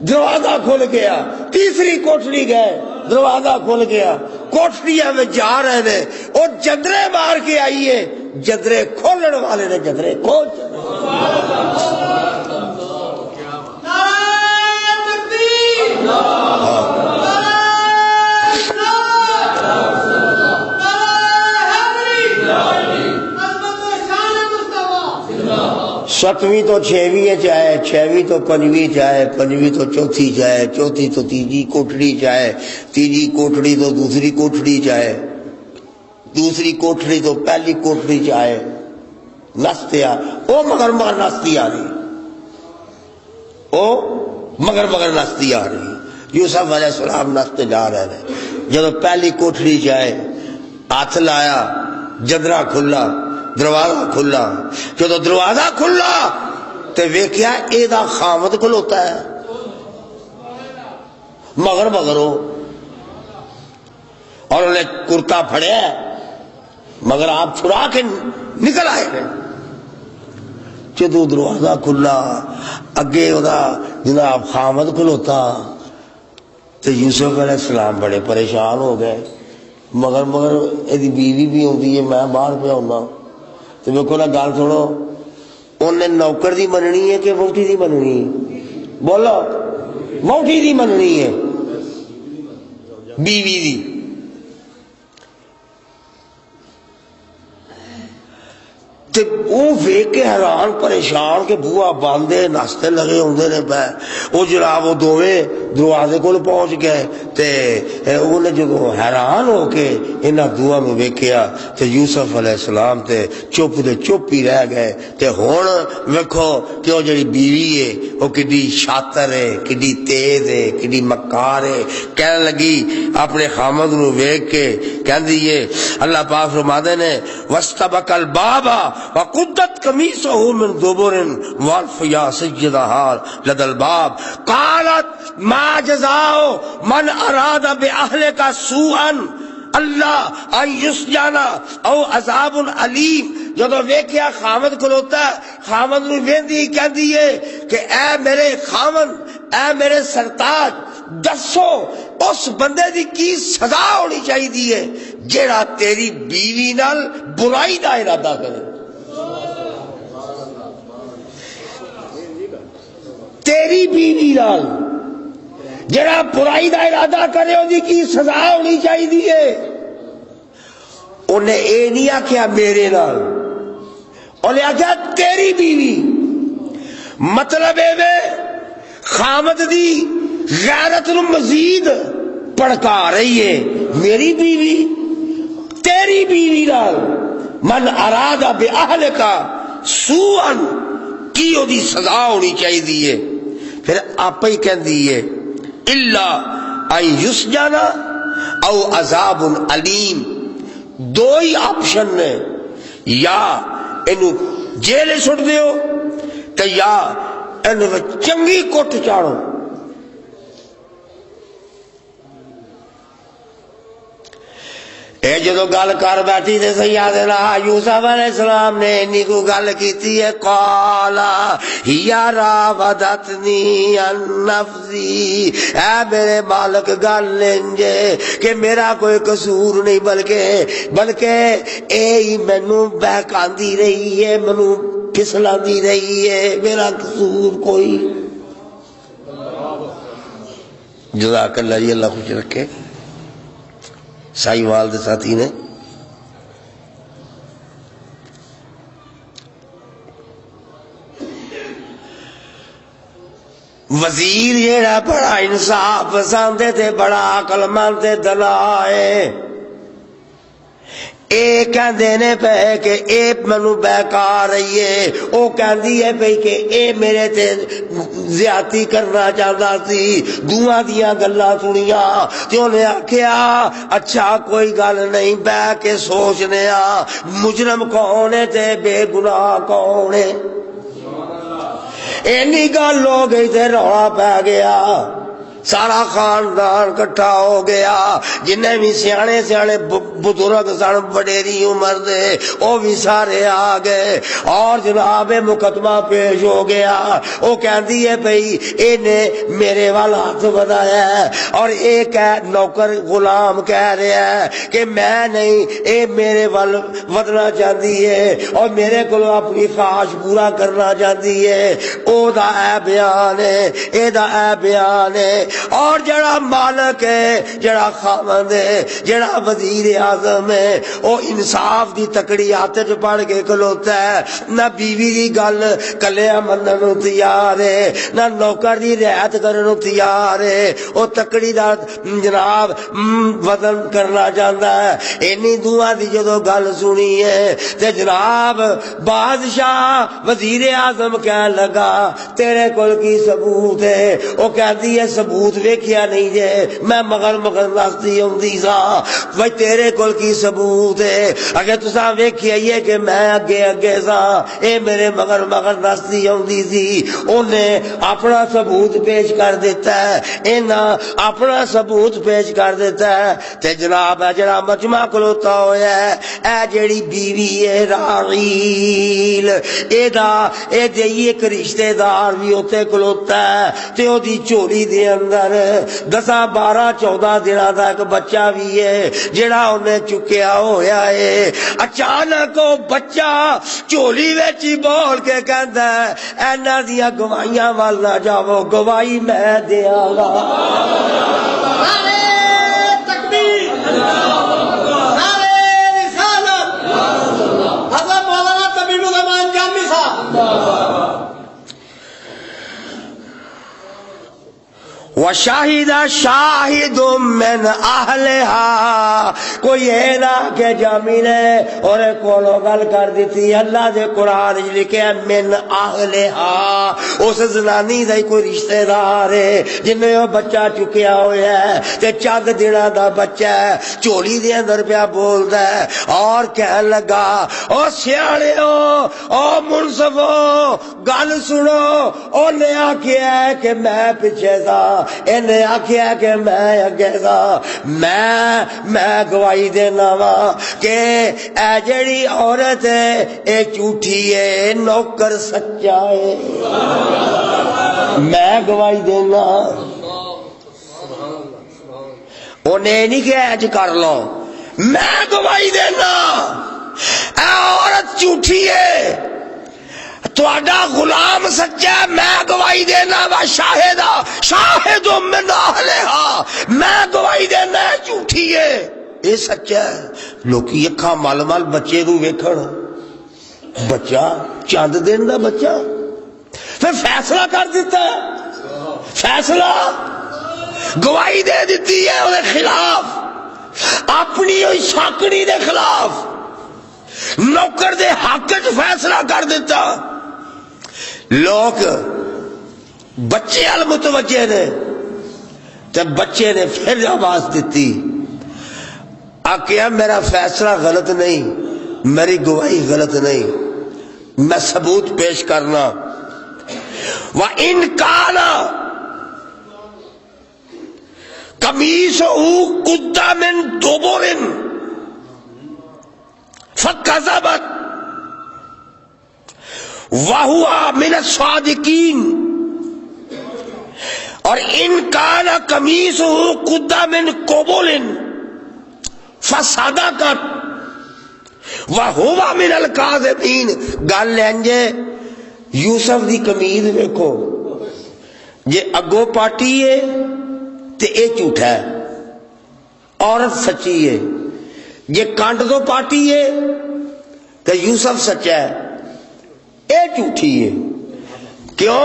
دروازہ کھل گیا تیسری کوٹھڑی گئے دروازہ کھل گیا کوٹھڑیاں میں جا رہے نے اور جدرے مار کے آئیے جدرے کھولنے والے نے جدرے کھول ساتویں تو چھویں چاہے چھویں تو پنجویں چاہے پنجویں تو چوتھی چاہے چوتھی تو تیجی کوٹھڑی چاہے تیجی کوٹھڑی تو دوسری کوٹھڑی چاہے دوسری کوٹھڑی تو پہلی کوٹھڑی چاہے نستے آ او مگر مگر نستی آ رہی او مگر مگر نستی آ رہی یوسف علیہ السلام نستے جا رہے ہیں جب پہلی کوٹھڑی چاہے ہاتھ لایا جدرا کھلا دروازہ کھلا جدو دروازہ کھلا تے ویکھیا اے دا خامد کھلوتا ہے مگر مگر ہو اور انہیں کرتا پھڑیا مگر آپ چھڑا کے نکل آئے گئے جدو دروازہ کھلا اگے دا جناب خامد کھلوتا تے یوسف علیہ السلام بڑے پریشان ہو گئے مگر مگر ایدی بیوی بھی ہوندی ہے میں باہر پہ ہونا تو میں کہنا گال سنو انہیں نوکر دی مننی ہے کہ موٹی دی مننی ہے بولو موٹی دی مننی ہے بیوی دی تے وہ ویکھ کے حیران پریشان کہ بوا باندھے ناستے لگے ہوندے نے پے وہ جناب وہ دوویں دروازے کول پہنچ گئے تے انہیں جدوں حیران ہو کے انہاں دوواں نوں ویکھیا تے یوسف علیہ السلام تے چپ دے چپ ہی رہ گئے تے ہن ویکھو کہ وہ جڑی بیوی ہے وہ کڈی شاطر ہے کڈی تیز ہے کڈی مکار ہے کہنے لگی اپنے خامد نوں ویکھ کے کہندی ہے اللہ پاک فرماتے نے واستبق الباب وقدت قمیصه من دبر والف یا سیدها لدى الباب قالت ما جزاء من اراد باهلك سوءا اللہ ان یسجانا او عذاب علیم. جدو ویکھیا خامد کھلوتا ہے، خامد نو ویندی کہندی ہے کہ اے میرے خامد، اے میرے سرتاج، دسو اس بندے دی کی سزا ہونی چاہیے جیڑا تیری بیوی نال برائی دا ارادہ کرے. تیری بیوی نال جڑا برائی دا ارادہ کرے او دی کی سزا ہونی چاہیے. انہیں اے نہیں آکھیا میرے نال، انہیں آکھیا تیری بیوی. مطلب اے میں خامد دی غیرت نو مزید بھڑکا رہی ہے. میری بیوی تیری بیوی نال من اراد باہلک سوءا کی او دی سزا ہونی چاہیے. پھر آپ ہی کہندی ہے الا ان یسجانا او عذاب علیم. دو ہی آپشن نے، یا اینو جیل سٹ دیو تے یا اینو چنگی کٹ چاڑو. اے جدو گل کر بیٹھی تے سیدنا یوسف علیہ السلام نے انی کو گل کیتی ہے، قالا یا راودتنی عن نفسی. اے میرے مالک گل لنجے کہ میرا کوئی قصور نہیں، بلکہ اے ہی مینوں بہکاندی رہی ہے، مینوں پھسلاندی رہی ہے، میرا قصور کوئی. جزاک اللہ جی، اللہ خوش رکھے. سائی وال دے ساتھی نے وزیر جیڑا بڑا انصاف پسند تے بڑا عقل مند تے دنا ہے، اے کہندے نے پہ کہ اے منو بہکا رہی ہے، او کہندی ہے پہ کہ اے میرے تے زیادتی کرنا چاہتا سی. دوہاں دیاں گلاں سنیاں تے انہیں آکھیا اچھا کوئی گل نہیں، بہ کے سوچنے آ مجرم کون ہے تے بے گناہ کون ہے. اینی گل ہو گئی تے رولا پہ گیا، سارا خاندان کٹھا ہو گیا. جنہیں بھی سیانے سیانے بزرگ سن وڈیری عمر دے وہ بھی سارے آ گئے اور جناب مقدمہ پیش ہو گیا. وہ کہندی ہے بھئی اینے میرے وال ہاتھ بڑھایا ہے اور ایک نوکر غلام کہہ رہا ہے کہ میں نہیں، اے میرے وال ودنا چاہتی ہے اور میرے کو اپنی خواہش پورا کرنا چاہتی ہے. او دا اے بیان ہے، اے دا اے بیان ہے. اور جڑا مالک ہے، جڑا خاوند ہے، جڑا وزیر اعظم ہے، وہ انصاف دی تکڑی ہاتھ چ پڑ کے کھلوتا ہے. نہ بیوی دی گل کلیا منن نو تیار ہے، نہ نوکر دی رعایت کرن نو تیار ہے. وہ تکڑی دا جناب وزن کرنا چاہتا ہے. اینی دعا دی جدو گل سنی ہے تے جناب بادشاہ وزیر اعظم کہن لگا تیرے کول کی ثبوت ہے؟ وہ کہتی ہے ثبوت ویکھیا نہیں جے، میں مگر نستی ہوندی سا. بھائی تیرے کول کی ثبوت ہے؟ اگر تساں ویکھیا ہی ہے کہ میں اگے سا، اے میرے مگر نستی ہوندی سی. انہیں اپنا ثبوت پیش کر دیتا ہے، اینا اپنا ثبوت پیش کر دیتا ہے. تے جناب جڑا مجمع کھلوتا ہویا ہے، اے جیڑی بیوی ہے راحیل، اے دی ایک رشتہ دار بھی اوتے کھلوتا ہے تے او دی چولی دے اندر 10 12 14 دنوں دا ایک بچہ بھی ہے جڑا انہیں چکیا ہویا ہے. اچانک وہ بچہ چولی وچ ہی بول کے کہندا ہے اینا دیاں گواہیاں وال نہ جاؤ، گواہی میں دیاں گا. نعرہ تکبیر، نعرہ رسالت، حضرت مولانا طبیب الرحمان جامی صاحب. وشاہد شاہد من اہلہا. کوئی ہے نا کہ جامی نے اور کولو گل کر دیتی. اللہ دے قرآن لکھے من اہلہا، اس زنانی دا کوئی رشتہ دار ہے جنہیں وہ بچہ چکیا ہوا ہے تے چند دنوں دا بچہ ہے، چولی دے اندر پیا بولدا ہے اور کہن لگا او سیانے او منصفو گل سنو. انہیں آکھیا ہے کہ میں پیچھے تھا، انہیں آکھیا کہ میں اگے دا میں گواہی دینا وا کہ اے جڑی عورت ہے اے جھوٹھی ہے نوکر سچا ہے میں گواہی دینا انہیں نہیں کہ اج کر لو میں گواہی دینا اے عورت جھوٹھی ہے تہاڈا غلام سچا ہے میں گواہی دینا وا شاہد من اہلھا میں گواہی دینا ہے جھوٹھی ہے اے سچا ہے لوکی اکھاں مل مل بچے نو ویکھن بچہ چند دن دا بچہ پھر فیصلہ کر دیتا ہے فیصلہ گواہی دے دیتی ہے انہیں خلاف اپنی ہوئی ساکڑی دے خلاف نوکر دے حق وچ فیصلہ کر دیتا لوگ بچے المتوجہ نے تے بچے نے پھر آواز دیتی آکیا میرا فیصلہ غلط نہیں میری گواہی غلط نہیں میں ثبوت پیش کرنا وَإِنْ كَانَ قَمِيصُهُ قُدَّ مِنْ دُبُرٍ فَكَذَبَتْ وَهُوَ مِنَ الصَّادِقِينَ اور ان كَانَ قَمِيصُهُ قُدَّ مِنْ قُبُلٍ فَصَدَقَتْ وَهُوَ مِنَ الْكَاذِبِينَ گل لینجے یوسف دی قمیض ویکھو جے اگو پاٹی ہے تے اے جھوٹا ہے عورت سچی ہے جے کانٹ دو پاٹی ہے تے یوسف سچا ہے اے جھوٹی ہے کیوں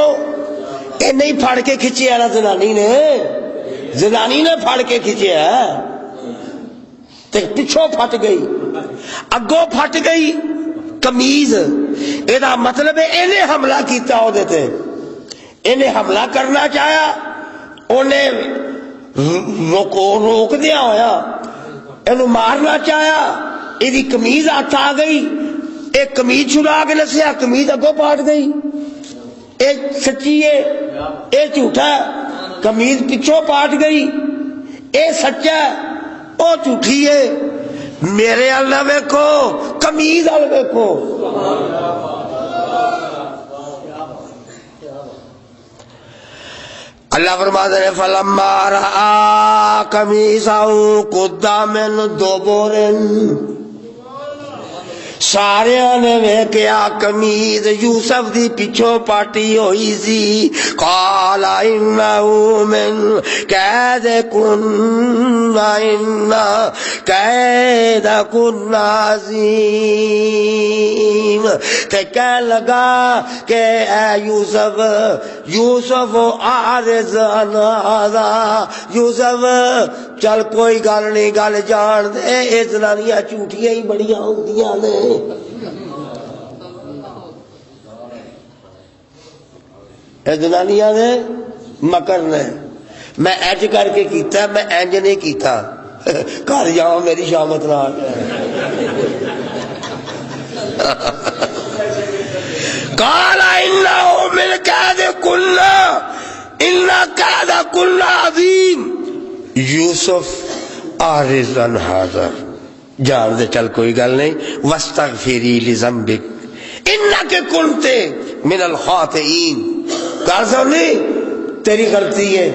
اے نہیں پھڑ کے کھچیا نا زنانی نے پھڑ کے کھچیا تے پچھوں پھٹ گئی اگو پھٹ گئی قمیض ادا مطلب ہے انہیں حملہ کیتا ہو دیتے انہیں حملہ کرنا چاہیا انہیں روک دیا ہویا انہوں مارنا چاہیا ایدی قمیض ہاتھ آ گئی ایک قمیض چھڑا کے نسیا قمیض اگو پاٹ گئی ایک سچی ہے اے جھوٹا ہے قمیض پچھوں پاٹ گئی اے سچا ہے او جھوٹھی ہے میرے اللہ ویکھو قمیض ال ویکھو اللہ فرماتا ہے فلما رأى قمیصہ قد من دبر سارے نے ویکھیا قمیض یوسف دی پچھوں پاٹی ہوئی سی قال انہ من قید کن ان قید کن عظیم تے کہنے لگا کہ اے یوسف اعرض عن ھذا یوسف چل کوئی گل نہیں گل جان دے اے زنانیاں جھوٹیاں ہی بڑیاں ہوندیاں نے اے زنانیاں نے مکر نے میں اینج کر کے کیتا میں اینج نہیں کیتا گھر جاؤ میری شامت نہ قال انه من قید کن ان قید کن عظیم یوسف اعرض عن ھذا جان دے چل کوئی گل نہیں واستغفری لذنبک انک کنت من الخاطئین کہا سونی تیری غلطی ہے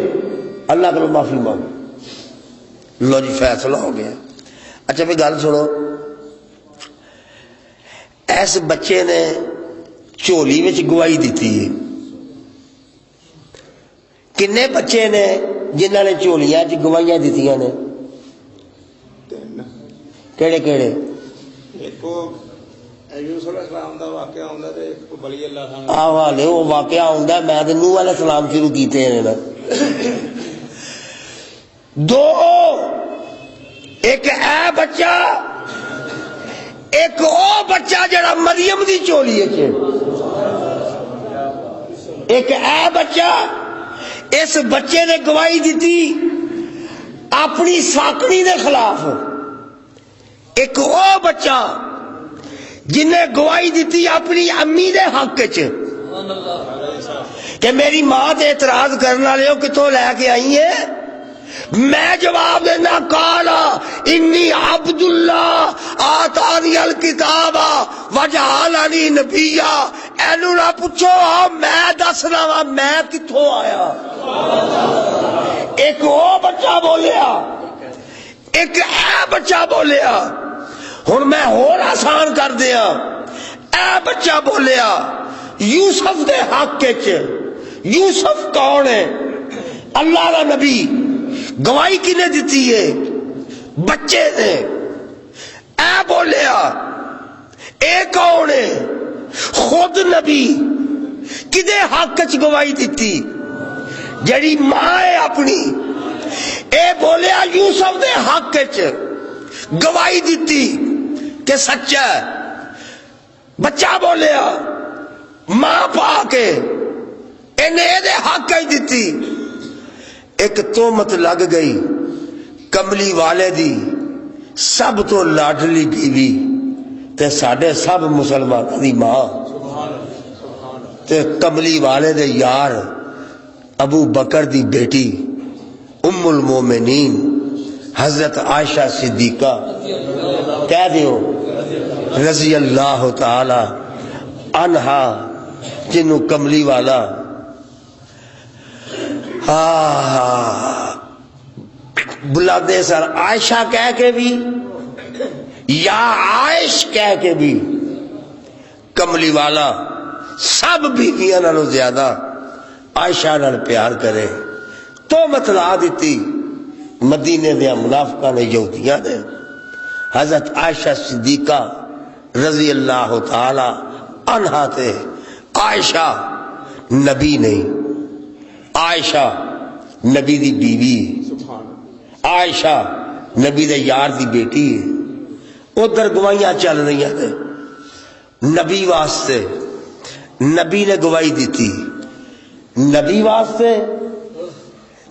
اللہ کو معافی مانگ لو جی فیصلہ ہو گیا اچھا بھی گل سنو ایس بچے نے چولی میں گواہی دیتی ہے کنے بچے نے جنہوں نے چولیاں گواہیاں دیتی نے کیڑے کیڑے حالے وہ واقعہ آندا میں تے نوح علیہ السلام شروع کیتے ہیں نا دو ایک اے بچہ ایک او بچہ جڑا مریم دی چولی ہے ایک اے بچہ اس بچے نے گواہی دیتی اپنی ساکڑی دے خلاف ایک او بچہ جن نے گواہی دیتی اپنی امی دے حق چ کہ میری ماں تے اعتراض کرنے والے ہو کتوں لے کے آئی ہے؟ میں جواب دینا کالا انی عبداللہ آتانی الکتاب وجعلنی نبیا. اینو نہ پوچھو میں دسنا وا میں کتوں آیا. ایک وہ بچہ بولیا ایک اے بچہ بولیا. ہن میں اور آسان کر دیا. اے بچہ بولیا یوسف دے حق وچ. یوسف کون ہے؟ اللہ کا نبی. گواہی کنے دیتی ہے؟ بچے نے. اے بولیا اے کون ہے؟ خود نبی. کدے حق چ گواہی دیتی؟ جڑی ماں ہے اپنی. اے بولیا یوسف دے حق چ گواہی دیتی کہ سچا ہے. بچہ بولیا ماں پا کے انہیں دے حق ہی دیتی. ایک تہمت لگ گئی کملی والے دی سب تو لاڈلی بیوی تے ساڈے سب مسلمانوں دی ماں تے کملی والے دے یار ابو بکر دی بیٹی ام المومنین حضرت عائشہ صدیقہ کہہ دیو رضی اللہ تعالی عنہا جنوں کملی والا بلادے سر عائشہ کہہ کے بھی یا عائش کہہ کے بھی کملی والا سب بیویاں نالوں زیادہ عائشہ نال پیار کرے. تو متلا دیتی مدینے دیا منافقاں نے یہودیاں نے. حضرت عائشہ صدیقہ رضی اللہ تعالی عنہا تے عائشہ نبی نہیں. عائشہ نبی دی بیوی. عائشہ نبی دے یار دی بیٹی. ادھر گواہیاں چل رہی ہیں نبی واسطے. نبی نے گواہی دیتی. نبی واسطے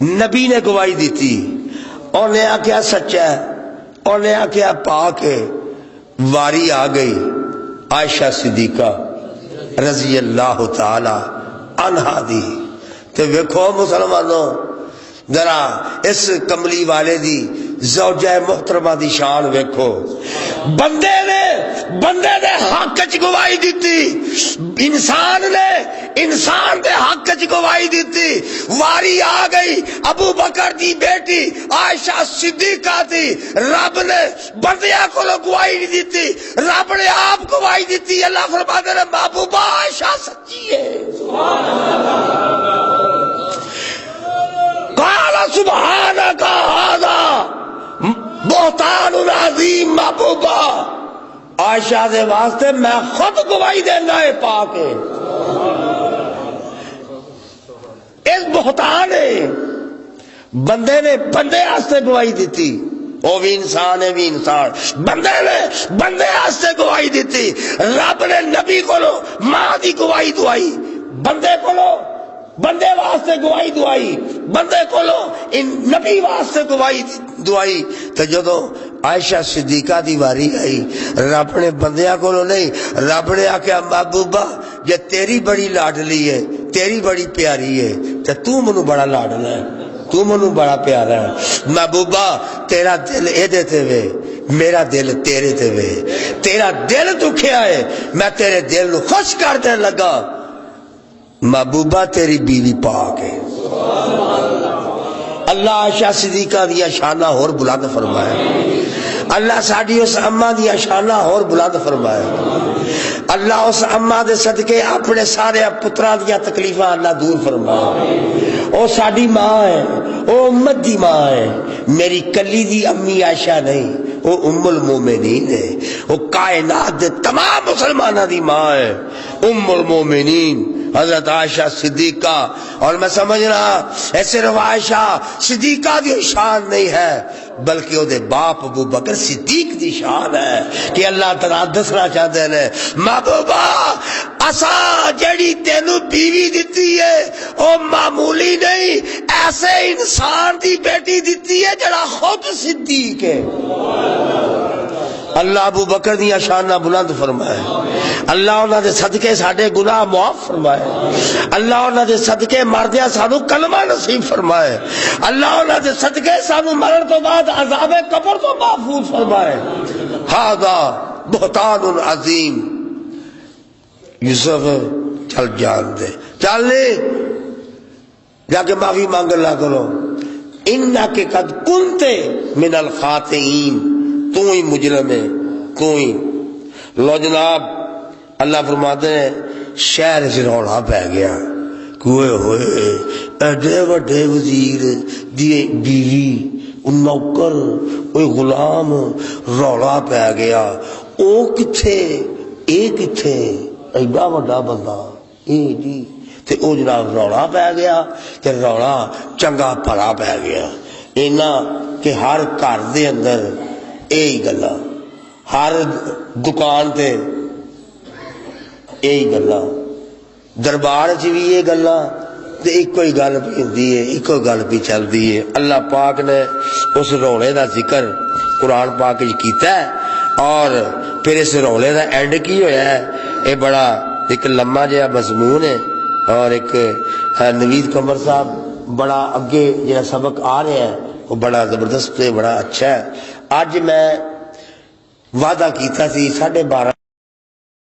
نبی نے گواہی دیتی. انہیں آخیا سچا ہے. انہیں آخیا پاک ہے. واری آ گئی عائشہ صدیقہ رضی اللہ تعالی عنہا دی. تے ویکھو مسلمانوں ذرا اس کملی والے دی زوجہ محترمہ دی شان ویکھو. بندے دے حق چ گواہی دیتی. انسان نے انسان دے حق چ گواہی دیتی. واری آ گئی ابو بکر دی بیٹی عائشہ صدیقہ دی. رب نے بندیاں کو گواہی نہیں دیتی. رب نے آپ گواہی دیتی. اللہ فرماتے ہیں محبوبہ عائشہ سچی ہے. قال سبحانک ھذا بہتان عظیم. محبوبہ عائشہ دے واسطے میں خود گواہی دینا ہے پاک ہے. اس بہتان ہے. بندے نے بندے واسطے گواہی دیتی. وہ بھی انسان ہے بھی انسان. بندے نے بندے واسطے گواہی دیتی. رب نے نبی کو ماں دی گواہی دعائی. بندے کو بندے واسطے گواہی دعائی. بندے کو نبی واسطے گواہی دعائی. تو جدو عائشہ صدیقہ دی واری آئی رب نے بندیاں کو نہیں. رب نے آخیا محبوبہ جے تیری بڑی لاڈلی ہے تیری بڑی پیاری ہے تو منو بڑا لاڈلا ہے تو منو بڑا پیارا ہے. محبوبہ تیرا دل ایدے تے وے میرا دل تیرے تے وے. تیرا دل دکھیا ہے میں تیرے دل نو خوش کر دے لگا. محبوبہ تیری بیوی پاک ہے. اللہ عائشہ صدیقہ دیا شانہ اور بلند فرمائے. اللہ ساڈی اس اماں دیا شانہ اور بلند فرمائے. اللہ اس اماں دے صدقے اپنے سارے پتراں دیا تکلیفاں اللہ دور فرمائے. او ساڈی ماں ہے. او امت دی ماں ہے. میری کلی دی امی عائشہ نہیں. وہ ام المومنین ہے. وہ کائنات دے تمام مسلمانہ دی ماں ہے. ام المومنین حضرت عائشہ صدیقہ. اور میں سمجھ رہا ایسے صرف عائشہ صدیقہ دی شان نہیں ہے بلکہ وہ دے باپ ابو بکر صدیق دی شان ہے کہ اللہ تعالیٰ دسنا چاہتے ہیں محبوبہ اساں جڑی تینو بیوی دیتی ہے وہ معمولی نہیں ایسے انسان دی بیٹی دیتی ہے جڑا خود صدیق ہے. اللہ ابو بکر دیا شانہ بلند فرمائے، اللہ انہاں دے صدقے ساڈے گناہ معاف فرمائے، اللہ انہاں دے صدقے مردیاں سانو کلمہ نصیب فرمائے، اللہ انہاں دے صدقے سانو مرن تو بعد عذاب قبر تو محفوظ فرمائے۔ ھذا بہتان عظیم۔ یوسف چل جان دے، چل لے جا کے معافی مانگ اللہ کرو، انک قد کنت من الخاطئین، تو ہی مجرم ہے، تو ہی۔ لو جناب، اللہ فرماتے ہیں شہر سے رولا پہ گیا، کوئے ہوئے ایڈے وڈے وزیر دی بیوی، نوکر، کوئی غلام، رولا پہ گیا، او کتھے اے کتھے، ایڈا وڈا بندہ اے جی، تے او جناب رولا پہ گیا، تے رولا چنگا پڑا پہ گیا، اینا کہ ہر گھر دے اندر یہی گلا، ہر دکان تے یہی گلا، دربار چ بھی یہ گلا، تے ایک کوئی گل پی ہوندی ہے، ایک کوئی گل پی چلدی ہے۔ اللہ پاک نے اس رولے دا ذکر قرآن پاک وچ کیتا ہے، اور پھر اس رولے دا اینڈ کی ہویا ہے، یہ بڑا ایک لمبا جہا مضمون ہے، اور ایک نوید قمر صاحب بڑا اگے جہاں سبق آ رہا ہے وہ بڑا زبردست ہے، بڑا اچھا ہے۔ اج میں وعدہ کیتا سی 12:30